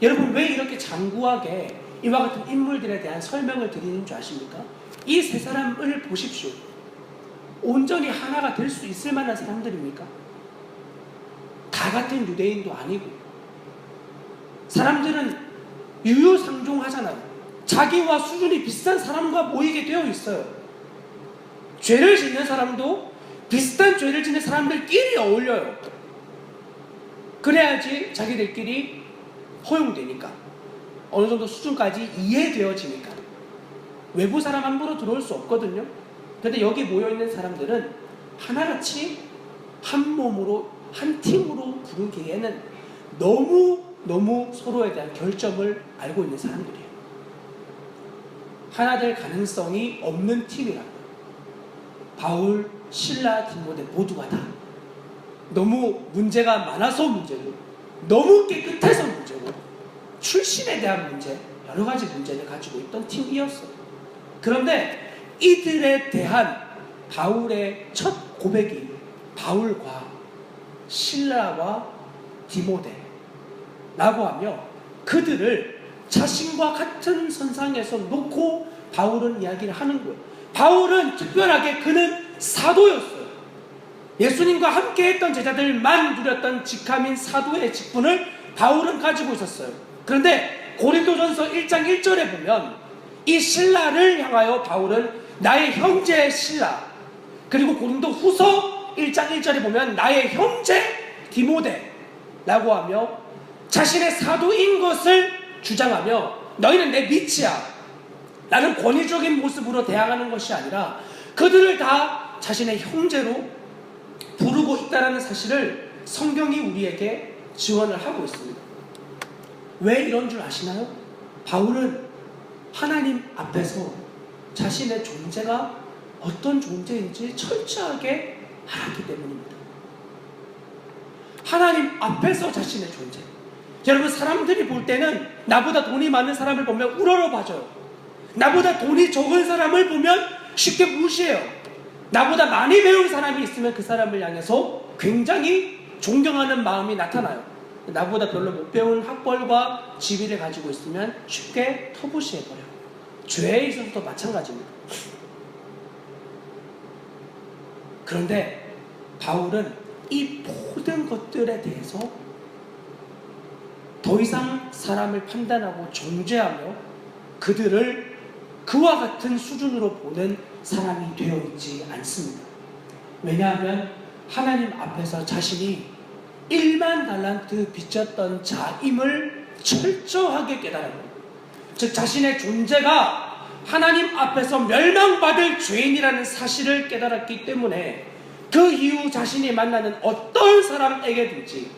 여러분, 왜 이렇게 장구하게 이와 같은 인물들에 대한 설명을 드리는 줄 아십니까? 이 세 사람을 보십시오. 온전히 하나가 될 수 있을 만한 사람들입니까? 다 같은 유대인도 아니고, 사람들은 유유상종하잖아요. 자기와 수준이 비슷한 사람과 모이게 되어 있어요. 죄를 짓는 사람도 비슷한 죄를 짓는 사람들끼리 어울려요. 그래야지 자기들끼리 허용되니까, 어느 정도 수준까지 이해되어지니까. 외부 사람 함부로 들어올 수 없거든요. 그런데 여기 모여있는 사람들은 하나같이 한 몸으로, 한 팀으로 부르기에는 너무 서로에 대한 결점을 알고 있는 사람들이에요. 하나 될 가능성이 없는 팀이라고요. 바울, 실라, 디모데 모두가 다 너무 문제가 많아서 문제고, 너무 깨끗해서 문제고, 출신에 대한 문제, 여러 가지 문제를 가지고 있던 팀이었어요. 그런데 이들에 대한 바울의 첫 고백이 바울과 실라와 디모데라고 하며 그들을 자신과 같은 선상에서 놓고 바울은 이야기를 하는 거예요. 바울은 특별하게 그는 사도였어요. 예수님과 함께 했던 제자들만 누렸던 직함인 사도의 직분을 바울은 가지고 있었어요. 그런데 고린도전서 1장 1절에 보면 이 신라를 향하여 바울은 나의 형제 신라, 그리고 고린도 후서 1장 1절에 보면 나의 형제 디모데라고 하며 자신의 사도인 것을 주장하며 너희는 내 밑이야, 나는 권위적인 모습으로 대항하는 것이 아니라 그들을 다 자신의 형제로 부르고 있다는 사실을 성경이 우리에게 지원을 하고 있습니다. 왜 이런 줄 아시나요? 바울은 하나님 앞에서 자신의 존재가 어떤 존재인지 철저하게 알았기 때문입니다. 하나님 앞에서 자신의 존재. 여러분, 사람들이 볼 때는 나보다 돈이 많은 사람을 보면 우러러봐줘요. 나보다 돈이 적은 사람을 보면 쉽게 무시해요. 나보다 많이 배운 사람이 있으면 그 사람을 향해서 굉장히 존경하는 마음이 나타나요. 나보다 별로 못 배운 학벌과 지위를 가지고 있으면 쉽게 터부시해버려요. 죄에 있어서도 마찬가지입니다. 그런데 바울은 이 모든 것들에 대해서 더 이상 사람을 판단하고 정죄하며 그들을 그와 같은 수준으로 보는 사람이 되어 있지 않습니다. 왜냐하면 하나님 앞에서 자신이 1만 달란트 빚졌던 자임을 철저하게 깨달았고, 즉 자신의 존재가 하나님 앞에서 멸망받을 죄인이라는 사실을 깨달았기 때문에 그 이후 자신이 만나는 어떤 사람에게든지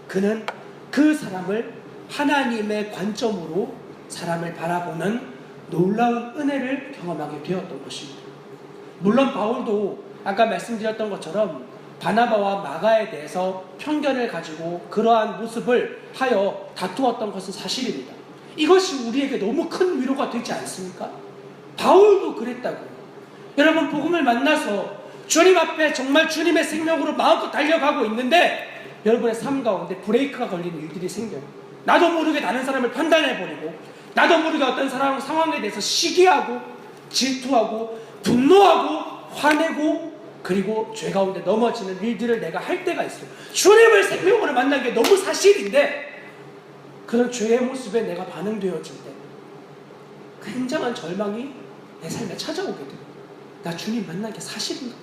그는 그 사람을 하나님의 관점으로 사람을 바라보는 놀라운 은혜를 경험하게 되었던 것입니다. 물론 바울도 아까 말씀드렸던 것처럼 바나바와 마가에 대해서 편견을 가지고 그러한 모습을 하여 다투었던 것은 사실입니다. 이것이 우리에게 너무 큰 위로가 되지 않습니까? 바울도 그랬다고요. 여러분, 복음을 만나서 주님 앞에 정말 주님의 생명으로 마음껏 달려가고 있는데 여러분의 삶 가운데 브레이크가 걸리는 일들이 생겨요. 나도 모르게 다른 사람을 판단해버리고, 나도 모르게 어떤 상황에 대해서 시기하고 질투하고 분노하고 화내고, 그리고 죄 가운데 넘어지는 일들을 내가 할 때가 있어요. 주님을 생명으로 만난 게 너무 사실인데 그런 죄의 모습에 내가 반응되어질 때 굉장한 절망이 내 삶에 찾아오게 돼요. 나 주님 만난 게 사실인가?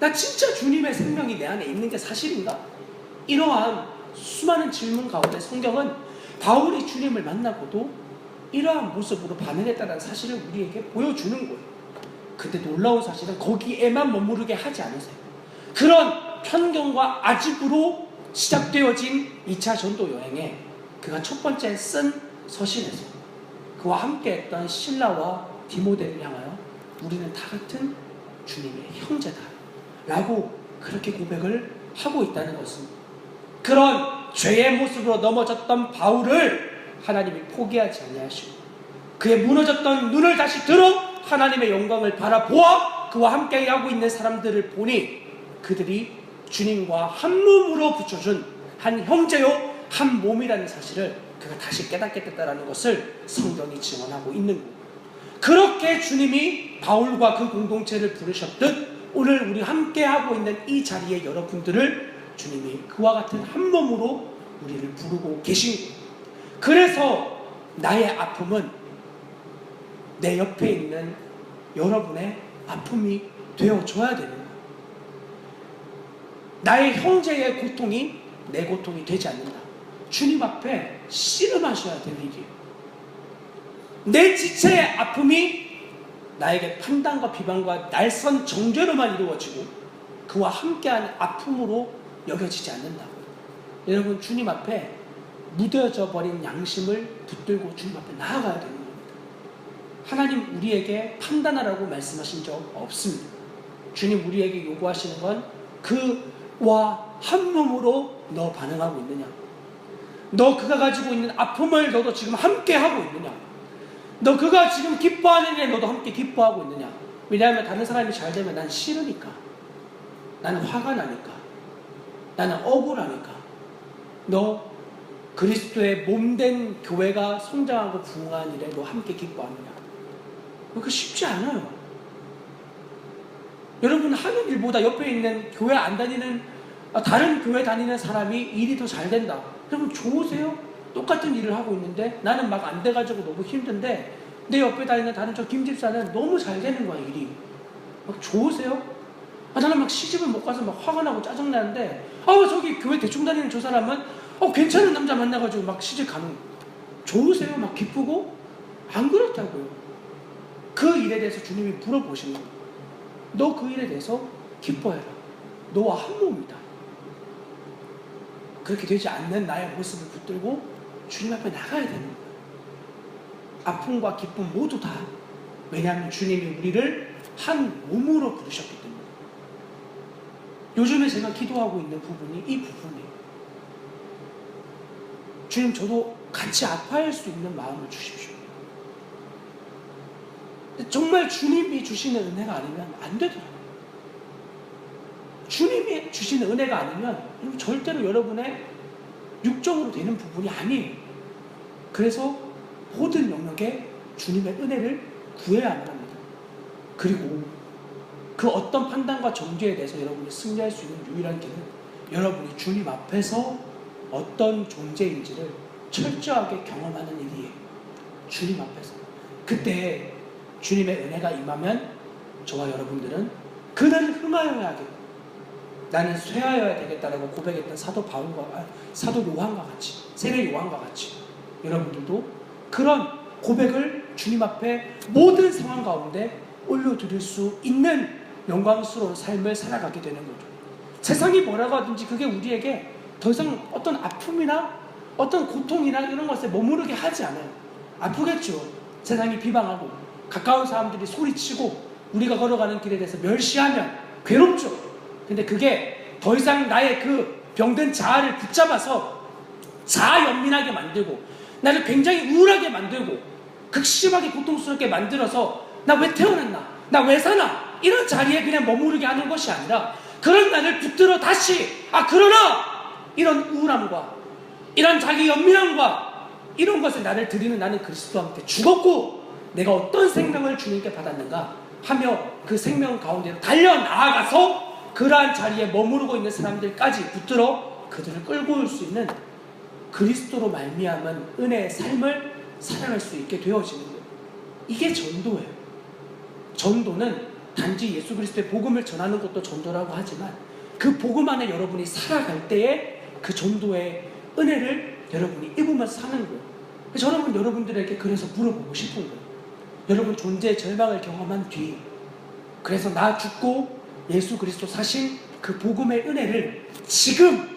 나 진짜 주님의 생명이 내 안에 있는 게 사실인가? 이러한 수많은 질문 가운데 성경은 바울이 주님을 만나고도 이러한 모습으로 반응했다는 사실을 우리에게 보여주는 거예요. 근데 놀라운 사실은 거기에만 머무르게 하지 않으세요. 그런 편견과 아집으로 시작되어진 2차 전도 여행에 그가 첫 번째 쓴 서신에서 그와 함께 했던 실라와 디모데를 향하여 우리는 다 같은 주님의 형제다 라고 그렇게 고백을 하고 있다는 것입니다. 그런 죄의 모습으로 넘어졌던 바울을 하나님이 포기하지 아니하시고 그의 무너졌던 눈을 다시 들어 하나님의 영광을 바라보아 그와 함께 하고 있는 사람들을 보니 그들이 주님과 한 몸으로 붙여준 한 형제요 한 몸이라는 사실을 그가 다시 깨닫게 됐다는 것을 성경이 증언하고 있는 거예요. 그렇게 주님이 바울과 그 공동체를 부르셨듯 오늘 우리 함께 하고 있는 이 자리에 여러분들을 주님이 그와 같은 한 몸으로 우리를 부르고 계신 거예요. 그래서 나의 아픔은 내 옆에 있는 여러분의 아픔이 되어줘야 되는 거예요. 나의 형제의 고통이 내 고통이 되지 않는다. 주님 앞에 씨름하셔야 될 일이에요. 내 지체의 아픔이 나에게 판단과 비방과 날선 정죄로만 이루어지고 그와 함께하는 아픔으로 여겨지지 않는다. 여러분, 주님 앞에 무뎌져 버린 양심을 붙들고 주님 앞에 나아가야 되는 겁니다. 하나님 우리에게 판단하라고 말씀하신 적 없습니다. 주님 우리에게 요구하시는 건 그와 한 몸으로 너 반응하고 있느냐? 너 그가 가지고 있는 아픔을 너도 지금 함께 하고 있느냐? 너 그가 지금 기뻐하는 일에 너도 함께 기뻐하고 있느냐? 왜냐하면 다른 사람이 잘 되면 난 싫으니까, 나는 화가 나니까, 나는 억울하니까. 너 그리스도의 몸된 교회가 성장하고 부흥하는 일에 너 함께 기뻐하느냐? 그거 쉽지 않아요. 여러분, 하는 일보다 옆에 있는 교회 안 다니는 다른 교회 다니는 사람이 일이 더 잘 된다. 여러분 좋으세요? 똑같은 일을 하고 있는데 나는 막 안 돼가지고 너무 힘든데 내 옆에 다니는 다른 저 김 집사는 너무 잘 되는 거야, 일이. 막 좋으세요? 나는 막 시집을 못 가서 막 화가 나고 짜증나는데 저기 교회 대충 다니는 저 사람은 괜찮은 남자 만나가지고 막 시집 가는, 좋으세요? 막 기쁘고? 안 그렇다고요. 그 일에 대해서 주님이 물어보시는 거예요. 너 그 일에 대해서 기뻐해라. 너와 한 몸이다. 그렇게 되지 않는 나의 모습을 붙들고 주님 앞에 나가야 되는 거예요. 아픔과 기쁨 모두 다. 왜냐하면 주님이 우리를 한 몸으로 부르셨기 때문에. 요즘에 제가 기도하고 있는 부분이 이 부분이에요. 주님, 저도 같이 아파할 수 있는 마음을 주십시오. 정말 주님이 주시는 은혜가 아니면 안 되더라고요. 주님이 주시는 은혜가 아니면 절대로 여러분의 육적으로 되는 부분이 아니에요. 그래서 모든 영역에 주님의 은혜를 구해야만 합니다. 그리고 그 어떤 판단과 정죄에 대해서 여러분이 승리할 수 있는 유일한 길은 여러분이 주님 앞에서 어떤 존재인지를 철저하게 경험하는 일이에요. 주님 앞에서. 그때 주님의 은혜가 임하면 저와 여러분들은 그는 흥하여야겠고 나는 쇠하여야 되겠다라고 고백했던 사도 요한과 같이, 세례 요한과 같이 여러분들도 그런 고백을 주님 앞에 모든 상황 가운데 올려드릴 수 있는 영광스러운 삶을 살아가게 되는 거죠. 세상이 뭐라고 하든지 그게 우리에게 더 이상 어떤 아픔이나 어떤 고통이나 이런 것에 머무르게 하지 않아요. 아프겠죠. 세상이 비방하고 가까운 사람들이 소리치고 우리가 걸어가는 길에 대해서 멸시하면 괴롭죠. 근데 그게 더 이상 나의 그 병든 자아를 붙잡아서 자아연민하게 만들고 나를 굉장히 우울하게 만들고 극심하게 고통스럽게 만들어서 나 왜 태어났나? 나 왜 사나? 이런 자리에 그냥 머무르게 하는 것이 아니라 그런 나를 붙들어 다시 그러나 이런 우울함과 이런 자기 연민함과 이런 것에 나를 드리는 나는 그리스도와 함께 죽었고 내가 어떤 생명을 주님께 받았는가 하며 그 생명 가운데로 달려나아가서 그러한 자리에 머무르고 있는 사람들까지 붙들어 그들을 끌고 올 수 있는 그리스도로 말미암은 은혜의 삶을 살아갈 수 있게 되어지는 거예요. 이게 전도예요. 전도는 단지 예수 그리스도의 복음을 전하는 것도 전도라고 하지만 그 복음 안에 여러분이 살아갈 때에 그 전도의 은혜를 여러분이 입으면서 사는 거예요. 그래서 저는 여러분들에게 그래서 물어보고 싶은 거예요. 여러분 존재의 절망을 경험한 뒤 그래서 나 죽고 예수 그리스도 사신 그 복음의 은혜를 지금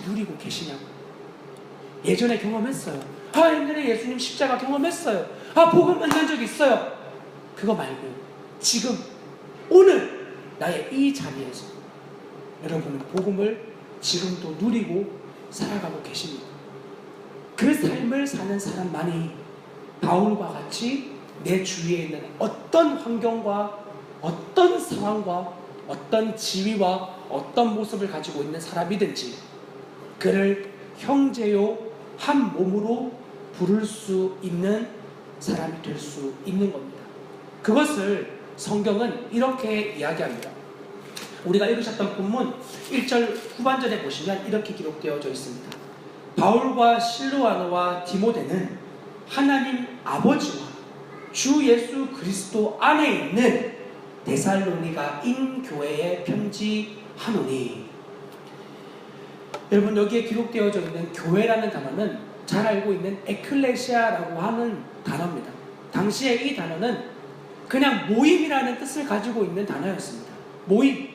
누리고 계시냐고. 예전에 경험했어요. 옛날에 예수님 십자가 경험했어요. 복음 만난 적 있어요. 그거 말고 지금 오늘 나의 이 자리에서 여러분은 복음을 지금도 누리고 살아가고 계십니다. 그 삶을 사는 사람만이 바울과 같이 내 주위에 있는 어떤 환경과 어떤 상황과 어떤 지위와 어떤 모습을 가지고 있는 사람이든지 그를 형제요 한 몸으로 부를 수 있는 사람이 될 수 있는 겁니다. 그것을 성경은 이렇게 이야기합니다. 우리가 읽으셨던 본문 1절 후반절에 보시면 이렇게 기록되어져 있습니다. 바울과 실로아노와 디모데는 하나님 아버지와 주 예수 그리스도 안에 있는 데살로니가인 교회에 편지하노니. 여러분 여기에 기록되어져 있는 교회라는 단어는 잘 알고 있는 에클레시아라고 하는 단어입니다. 당시에 이 단어는 그냥 모임이라는 뜻을 가지고 있는 단어였습니다. 모임.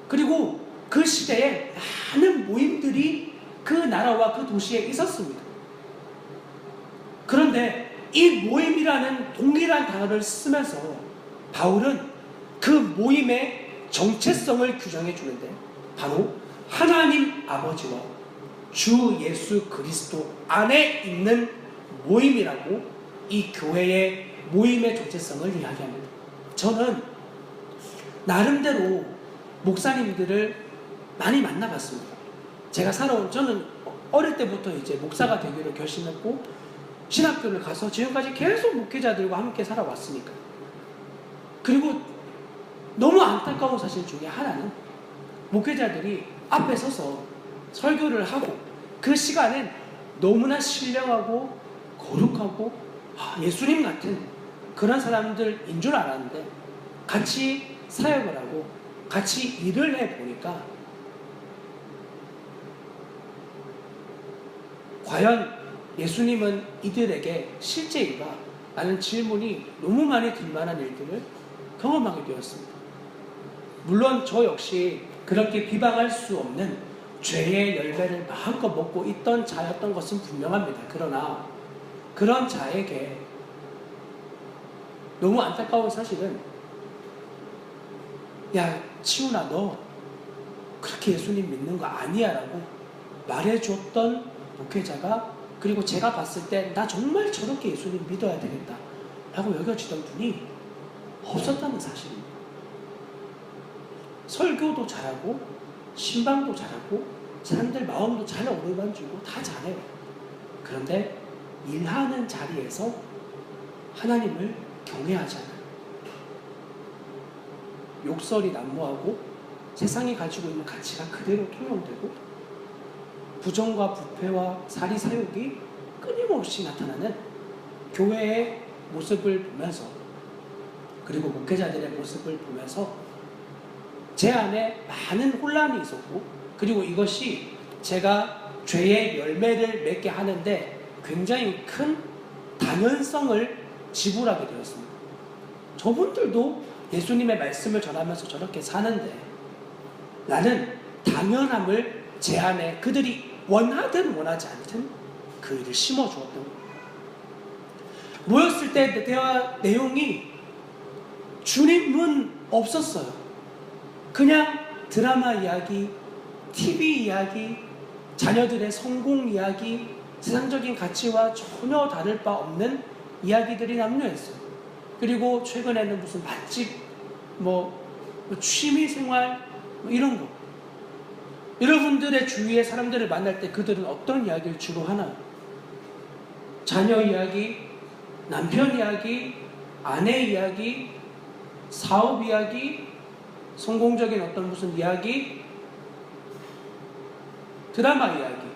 그리고 그 시대에 많은 모임들이 그 나라와 그 도시에 있었습니다. 그런데 이 모임이라는 동일한 단어를 쓰면서 바울은 그 모임의 정체성을 규정해 주는데 바로 하나님 아버지와 주 예수 그리스도 안에 있는 모임이라고 이 교회의 모임의 정체성을 이야기합니다. 저는 나름대로 목사님들을 많이 만나봤습니다. 저는 어릴 때부터 이제 목사가 되기로 결심했고 신학교를 가서 지금까지 계속 목회자들과 함께 살아왔으니까. 그리고 너무 안타까운 사실 중에 하나는 목회자들이 앞에 서서 설교를 하고 그 시간엔 너무나 신령하고 거룩하고 예수님 같은 그런 사람들인 줄 알았는데 같이 사역을 하고 같이 일을 해보니까 과연 예수님은 이들에게 실제인가? 라는 질문이 너무 많이 들만한 일들을 경험하게 되었습니다. 물론 저 역시 그렇게 비방할 수 없는 죄의 열매를 마음껏 먹고 있던 자였던 것은 분명합니다. 그러나 그런 자에게 너무 안타까운 사실은, 야 치훈아, 너 그렇게 예수님 믿는 거 아니야 라고 말해줬던 목회자가, 그리고 제가 봤을 때 나 정말 저렇게 예수님 믿어야 되겠다 라고 여겨지던 분이 없었다는 사실입니다. 설교도 잘하고 신방도 잘하고 사람들 마음도 잘 어루만지고 다 잘해요. 그런데 일하는 자리에서 하나님을 경외하잖아요. 욕설이 난무하고 세상이 가지고 있는 가치가 그대로 통용되고 부정과 부패와 사리사욕이 끊임없이 나타나는 교회의 모습을 보면서, 그리고 목회자들의 모습을 보면서 제 안에 많은 혼란이 있었고, 그리고 이것이 제가 죄의 열매를 맺게 하는데 굉장히 큰 당연성을 지불하게 되었습니다. 저분들도 예수님의 말씀을 전하면서 저렇게 사는데 나는 당연함을 제 안에 그들이 원하든 원하지 않든 그 일을 심어주었던 거예요. 모였을 때 대화 내용이 주님은 없었어요. 그냥 드라마 이야기, TV 이야기, 자녀들의 성공 이야기, 세상적인 가치와 전혀 다를 바 없는 이야기들이 남루했어요. 그리고 최근에는 무슨 맛집, 취미생활, 이런 거. 여러분들의 주위의 사람들을 만날 때 그들은 어떤 이야기를 주로 하나요? 자녀 이야기, 남편 이야기, 아내 이야기, 사업 이야기, 성공적인 어떤 무슨 이야기, 드라마 이야기.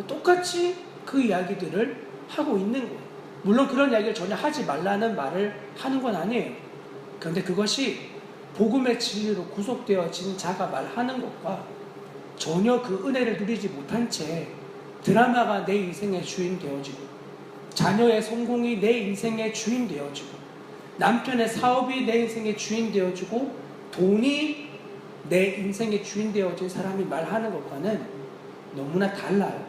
똑같이 그 이야기들을 하고 있는 거예요. 물론 그런 이야기를 전혀 하지 말라는 말을 하는 건 아니에요. 그런데 그것이 복음의 진리로 구속되어진 자가 말하는 것과 전혀 그 은혜를 누리지 못한 채 드라마가 내 인생의 주인 되어지고, 자녀의 성공이 내 인생의 주인 되어지고, 남편의 사업이 내 인생의 주인 되어지고, 돈이 내 인생의 주인 되어진 사람이 말하는 것과는 너무나 달라요.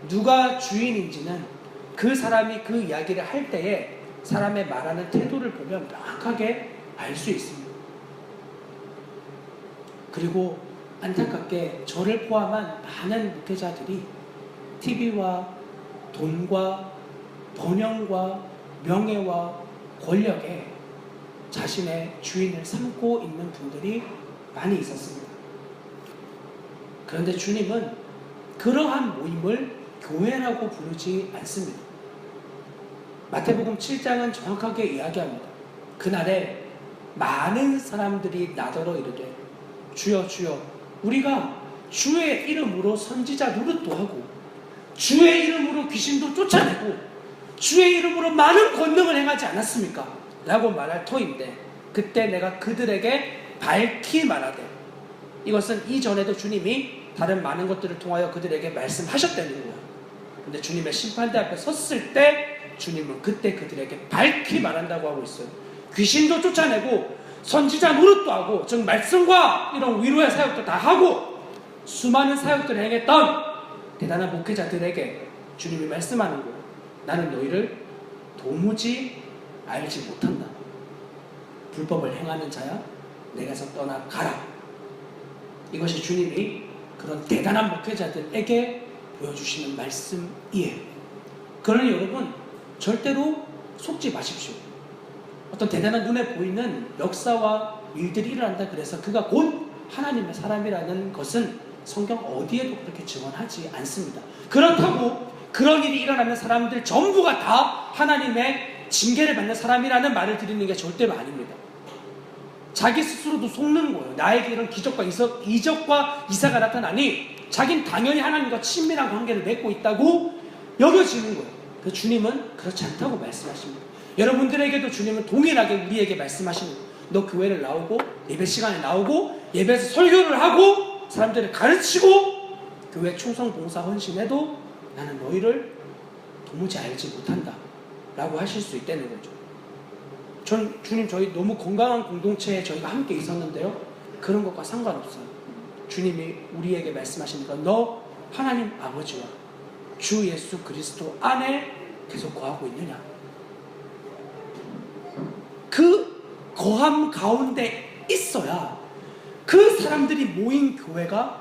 누가 주인인지는 그 사람이 그 이야기를 할 때에 사람의 말하는 태도를 보면 명확하게 알 수 있습니다. 그리고 안타깝게 저를 포함한 많은 목회자들이 TV와 돈과 번영과 명예와 권력에 자신의 주인을 삼고 있는 분들이 많이 있었습니다. 그런데 주님은 그러한 모임을 교회라고 부르지 않습니다. 마태복음 7장은 정확하게 이야기합니다. 그날에 많은 사람들이 나더러 이르되 주여 주여 우리가 주의 이름으로 선지자 노릇도 하고 주의 이름으로 귀신도 쫓아내고 주의 이름으로 많은 권능을 행하지 않았습니까? 라고 말할 터인데, 그때 내가 그들에게 밝히 말하되, 이것은 이전에도 주님이 다른 많은 것들을 통하여 그들에게 말씀하셨다는 거예요. 근데 주님의 심판대 앞에 섰을 때 주님은 그때 그들에게 밝히 말한다고 하고 있어요. 귀신도 쫓아내고 선지자 노릇도 하고, 즉 말씀과 이런 위로의 사역도 다 하고 수많은 사역들을 행했던 대단한 목회자들에게 주님이 말씀하는 거예요. 나는 너희를 도무지 알지 못한다. 불법을 행하는 자야, 내게서 떠나 가라. 이것이 주님이 그런 대단한 목회자들에게 보여주시는 말씀이에요. 그러니 여러분, 절대로 속지 마십시오. 어떤 대단한 눈에 보이는 역사와 일들이 일어난다 그래서 그가 곧 하나님의 사람이라는 것은 성경 어디에도 그렇게 증언하지 않습니다. 그렇다고 그런 일이 일어나는 사람들 전부가 다 하나님의 징계를 받는 사람이라는 말을 드리는 게 절대로 아닙니다. 자기 스스로도 속는 거예요. 나에게 이런 기적과 이적과 이사가 나타나니 자기는 당연히 하나님과 친밀한 관계를 맺고 있다고 여겨지는 거예요. 그 주님은 그렇지 않다고 말씀하십니다. 여러분들에게도 주님은 동일하게 우리에게 말씀하시는 거예요. 너 교회를 나오고 예배 시간에 나오고 예배에서 설교를 하고 사람들을 가르치고 교회 충성 봉사 헌신해도 나는 너희를 도무지 알지 못한다 라고 하실 수 있다는 거죠. 전 주님 저희 너무 건강한 공동체에 저희가 함께 있었는데요, 그런 것과 상관없어요. 주님이 우리에게 말씀하시니까 너 하나님 아버지와 주 예수 그리스도 안에 계속 거하고 있느냐. 그 거함 가운데 있어야 그 사람들이 모인 교회가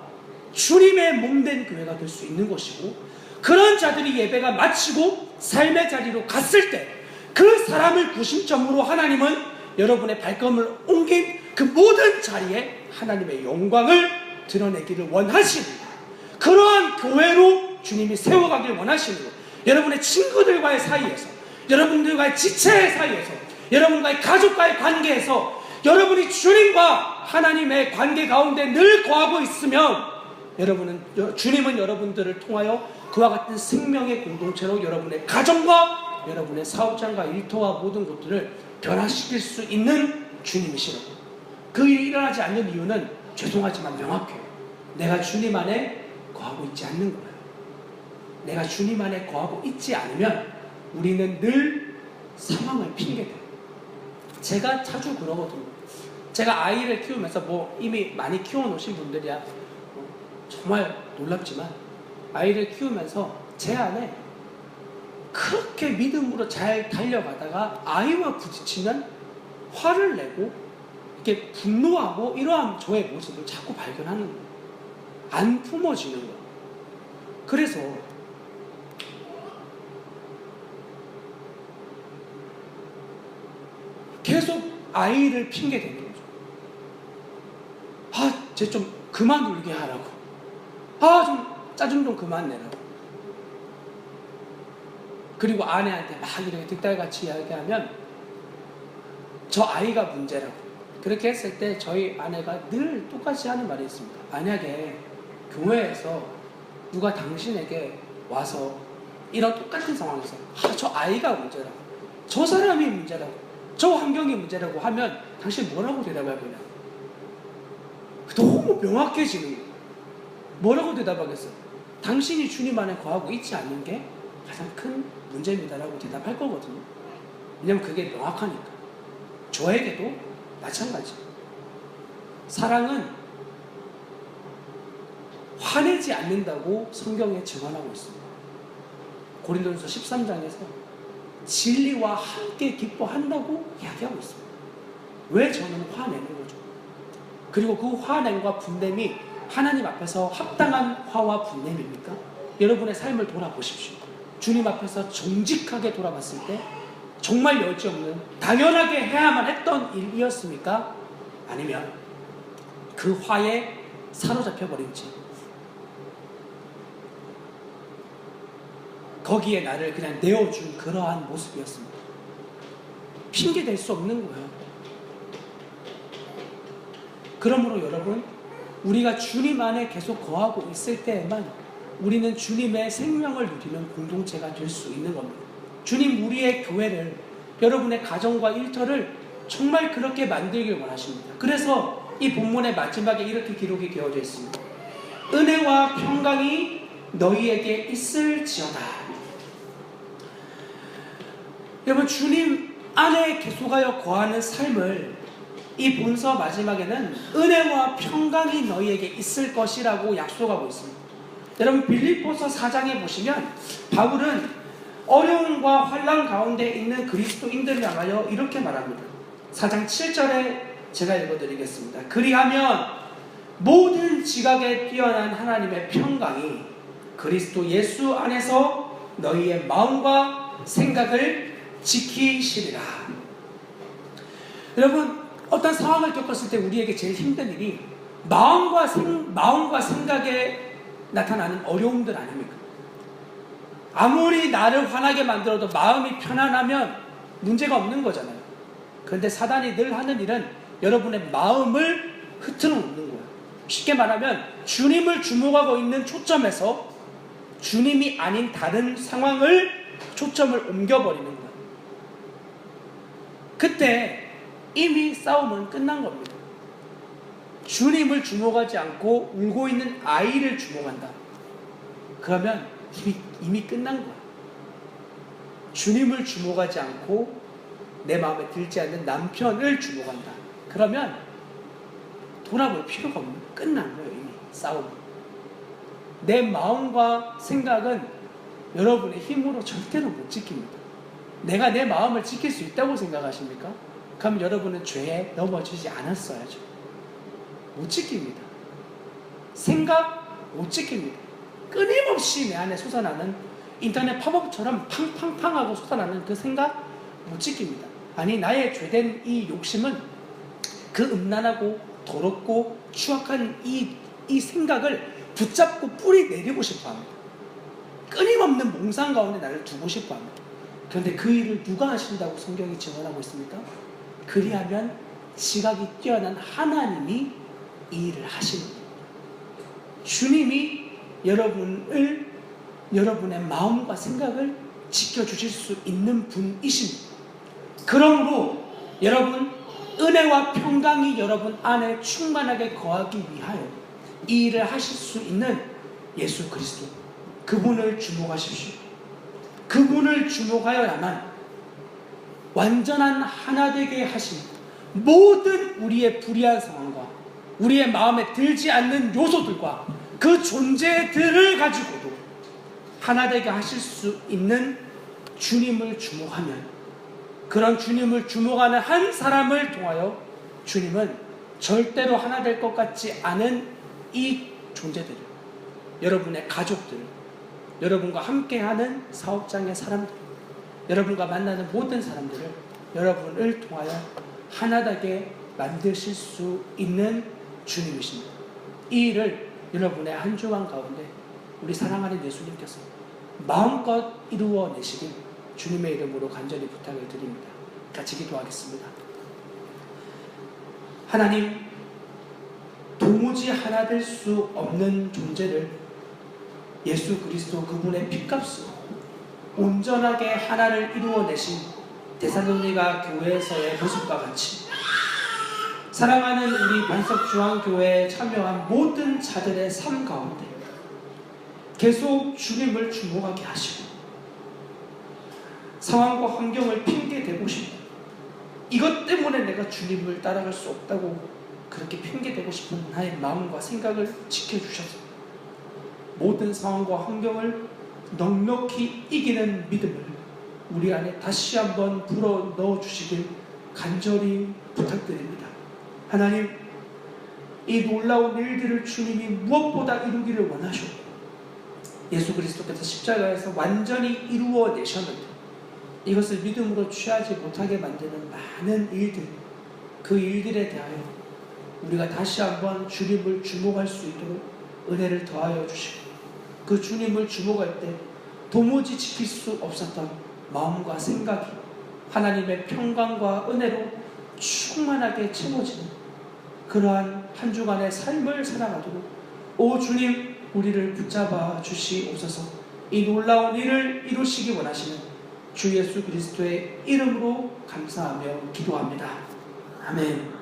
주님의 몸된 교회가 될 수 있는 것이고, 그런 자들이 예배가 마치고 삶의 자리로 갔을 때 그 사람을 구심점으로 하나님은 여러분의 발걸음을 옮긴 그 모든 자리에 하나님의 영광을 드러내기를 원하십니다. 그러한 교회로 주님이 세워가길 원하시는 거예요. 여러분의 친구들과의 사이에서, 여러분들과의 지체의 사이에서, 여러분과의 가족과의 관계에서 여러분이 주님과 하나님의 관계 가운데 늘 거하고 있으면 주님은 여러분들을 통하여 그와 같은 생명의 공동체로 여러분의 가정과 여러분의 사업장과 일터와 모든 것들을 변화시킬 수 있는 주님이시라고. 그 일이 일어나지 않는 이유는 죄송하지만 명확해요. 내가 주님 안에 거하고 있지 않는 거예요. 내가 주님 안에 거하고 있지 않으면 우리는 늘 상황을 핑계대요. 제가 자주 그러거든요. 제가 아이를 키우면서 이미 많이 키워놓으신 분들이야 정말 놀랍지만, 아이를 키우면서 제 안에 그렇게 믿음으로 잘 달려가다가 아이와 부딪히면 화를 내고 이렇게 분노하고 이러한 저의 모습을 자꾸 발견하는 거예요. 안 품어지는 거예요. 그래서 계속 아이를 핑계대는 거죠. 쟤 좀 그만 울게 하라고. 좀 짜증 좀 그만 내라고. 그리고 아내한테 막 이렇게 득달같이 이야기하면 저 아이가 문제라고. 그렇게 했을 때 저희 아내가 늘 똑같이 하는 말이 있습니다. 만약에 교회에서 누가 당신에게 와서 이런 똑같은 상황에서 저 아이가 문제라고, 저 사람이 문제라고, 저 환경이 문제라고 하면 당신 뭐라고 대답할 거냐. 너무 명확해지는 거예요. 뭐라고 대답하겠어요? 당신이 주님 안에 거하고 있지 않는 게 가장 큰 문제입니다라고 대답할 거거든요. 왜냐면 그게 명확하니까. 저에게도 마찬가지. 사랑은 화내지 않는다고 성경에 증언하고 있습니다. 고린도전서 13장에서 진리와 함께 기뻐한다고 이야기하고 있습니다. 왜 저는 화내는 거죠? 그리고 그 화냄과 분냄이 하나님 앞에서 합당한 화와 분냄입니까? 여러분의 삶을 돌아보십시오. 주님 앞에서 정직하게 돌아봤을 때 정말 여지없는 당연하게 해야만 했던 일이었습니까? 아니면 그 화에 사로잡혀버린지, 거기에 나를 그냥 내어준 그러한 모습이었습니다. 핑계댈 수 없는 거예요. 그러므로 여러분, 우리가 주님 안에 계속 거하고 있을 때에만 우리는 주님의 생명을 누리는 공동체가 될 수 있는 겁니다. 주님 우리의 교회를, 여러분의 가정과 일터를 정말 그렇게 만들길 원하십니다. 그래서 이 본문의 마지막에 이렇게 기록이 되어져 있습니다. 은혜와 평강이 너희에게 있을지어다. 여러분, 주님 안에 계속하여 거하는 삶을 이 본서 마지막에는 은혜와 평강이 너희에게 있을 것이라고 약속하고 있습니다. 여러분, 빌립보서 4장에 보시면 바울은 어려움과 환난 가운데 있는 그리스도인들을 향하여 이렇게 말합니다. 4장 7절에 제가 읽어드리겠습니다. 그리하면 모든 지각에 뛰어난 하나님의 평강이 그리스도 예수 안에서 너희의 마음과 생각을 지키시리라. 여러분, 어떤 상황을 겪었을 때 우리에게 제일 힘든 일이 마음과 생각에 나타나는 어려움들 아닙니까? 아무리 나를 화나게 만들어도 마음이 편안하면 문제가 없는 거잖아요. 그런데 사단이 늘 하는 일은 여러분의 마음을 흐트러 놓는 거예요. 쉽게 말하면 주님을 주목하고 있는 초점에서 주님이 아닌 다른 상황을 초점을 옮겨버리는 거예요. 그때 이미 싸움은 끝난 겁니다. 주님을 주목하지 않고 울고 있는 아이를 주목한다. 그러면 이미 끝난 거야. 주님을 주목하지 않고 내 마음에 들지 않는 남편을 주목한다. 그러면 돌아볼 필요가 없는, 끝난 거예요. 이미 싸움. 내 마음과 생각은 여러분의 힘으로 절대로 못 지킵니다. 내가 내 마음을 지킬 수 있다고 생각하십니까? 그럼 여러분은 죄에 넘어지지 않았어야죠. 못 지킵니다. 생각 못 지킵니다. 끊임없이 내 안에 솟아나는 인터넷 팝업처럼 팡팡팡하고 솟아나는 그 생각 못 지킵니다. 아니, 나의 죄된 이 욕심은 그 음란하고 더럽고 추악한 이 생각을 붙잡고 뿌리 내리고 싶어 합니다. 끊임없는 몽상 가운데 나를 두고 싶어 합니다. 그런데 그 일을 누가 하신다고 성경이 증언하고 있습니까? 그리하면 지각이 뛰어난 하나님이 이 일을 하시는 겁니다. 주님이 여러분의 마음과 생각을 지켜주실 수 있는 분이십니다. 그러므로 여러분, 은혜와 평강이 여러분 안에 충만하게 거하기 위하여 이 일을 하실 수 있는 예수 그리스도, 그분을 주목하십시오. 그분을 주목하여야만 완전한 하나 되게 하신 모든 우리의 불의한 상황과 우리의 마음에 들지 않는 요소들과 그 존재들을 가지고도 하나 되게 하실 수 있는 주님을 주목하면, 그런 주님을 주목하는 한 사람을 통하여 주님은 절대로 하나 될 것 같지 않은 이 존재들을, 여러분의 가족들을, 여러분과 함께하는 사업장의 사람들, 여러분과 만나는 모든 사람들을 여러분을 통하여 하나되게 만드실 수 있는 주님이십니다. 이 일을 여러분의 한 주간 가운데 우리 사랑하는 예수님께서 마음껏 이루어내시길 주님의 이름으로 간절히 부탁을 드립니다. 같이 기도하겠습니다. 하나님, 도무지 하나 될 수 없는 존재를 예수 그리스도 그분의 핏값으로 온전하게 하나를 이루어내신 데살로니가 교회에서의 모습과 같이 사랑하는 우리 반석중앙교회에 참여한 모든 자들의 삶 가운데 계속 주님을 주목하게 하시고 상황과 환경을 핑계대고 싶고 이것 때문에 내가 주님을 따라갈 수 없다고 그렇게 핑계대고 싶은 나의 마음과 생각을 지켜주셔서 모든 상황과 환경을 넉넉히 이기는 믿음을 우리 안에 다시 한번 불어 넣어주시길 간절히 부탁드립니다. 하나님, 이 놀라운 일들을 주님이 무엇보다 이루기를 원하셨고 예수 그리스도께서 십자가에서 완전히 이루어내셨는데 이것을 믿음으로 취하지 못하게 만드는 많은 일들, 그 일들에 대하여 우리가 다시 한번 주님을 주목할 수 있도록 은혜를 더하여 주시고 그 주님을 주목할 때 도무지 지킬 수 없었던 마음과 생각이 하나님의 평강과 은혜로 충만하게 채워지는 그러한 한 주간의 삶을 살아가도록 오 주님, 우리를 붙잡아 주시옵소서. 이 놀라운 일을 이루시기 원하시는 주 예수 그리스도의 이름으로 감사하며 기도합니다. 아멘.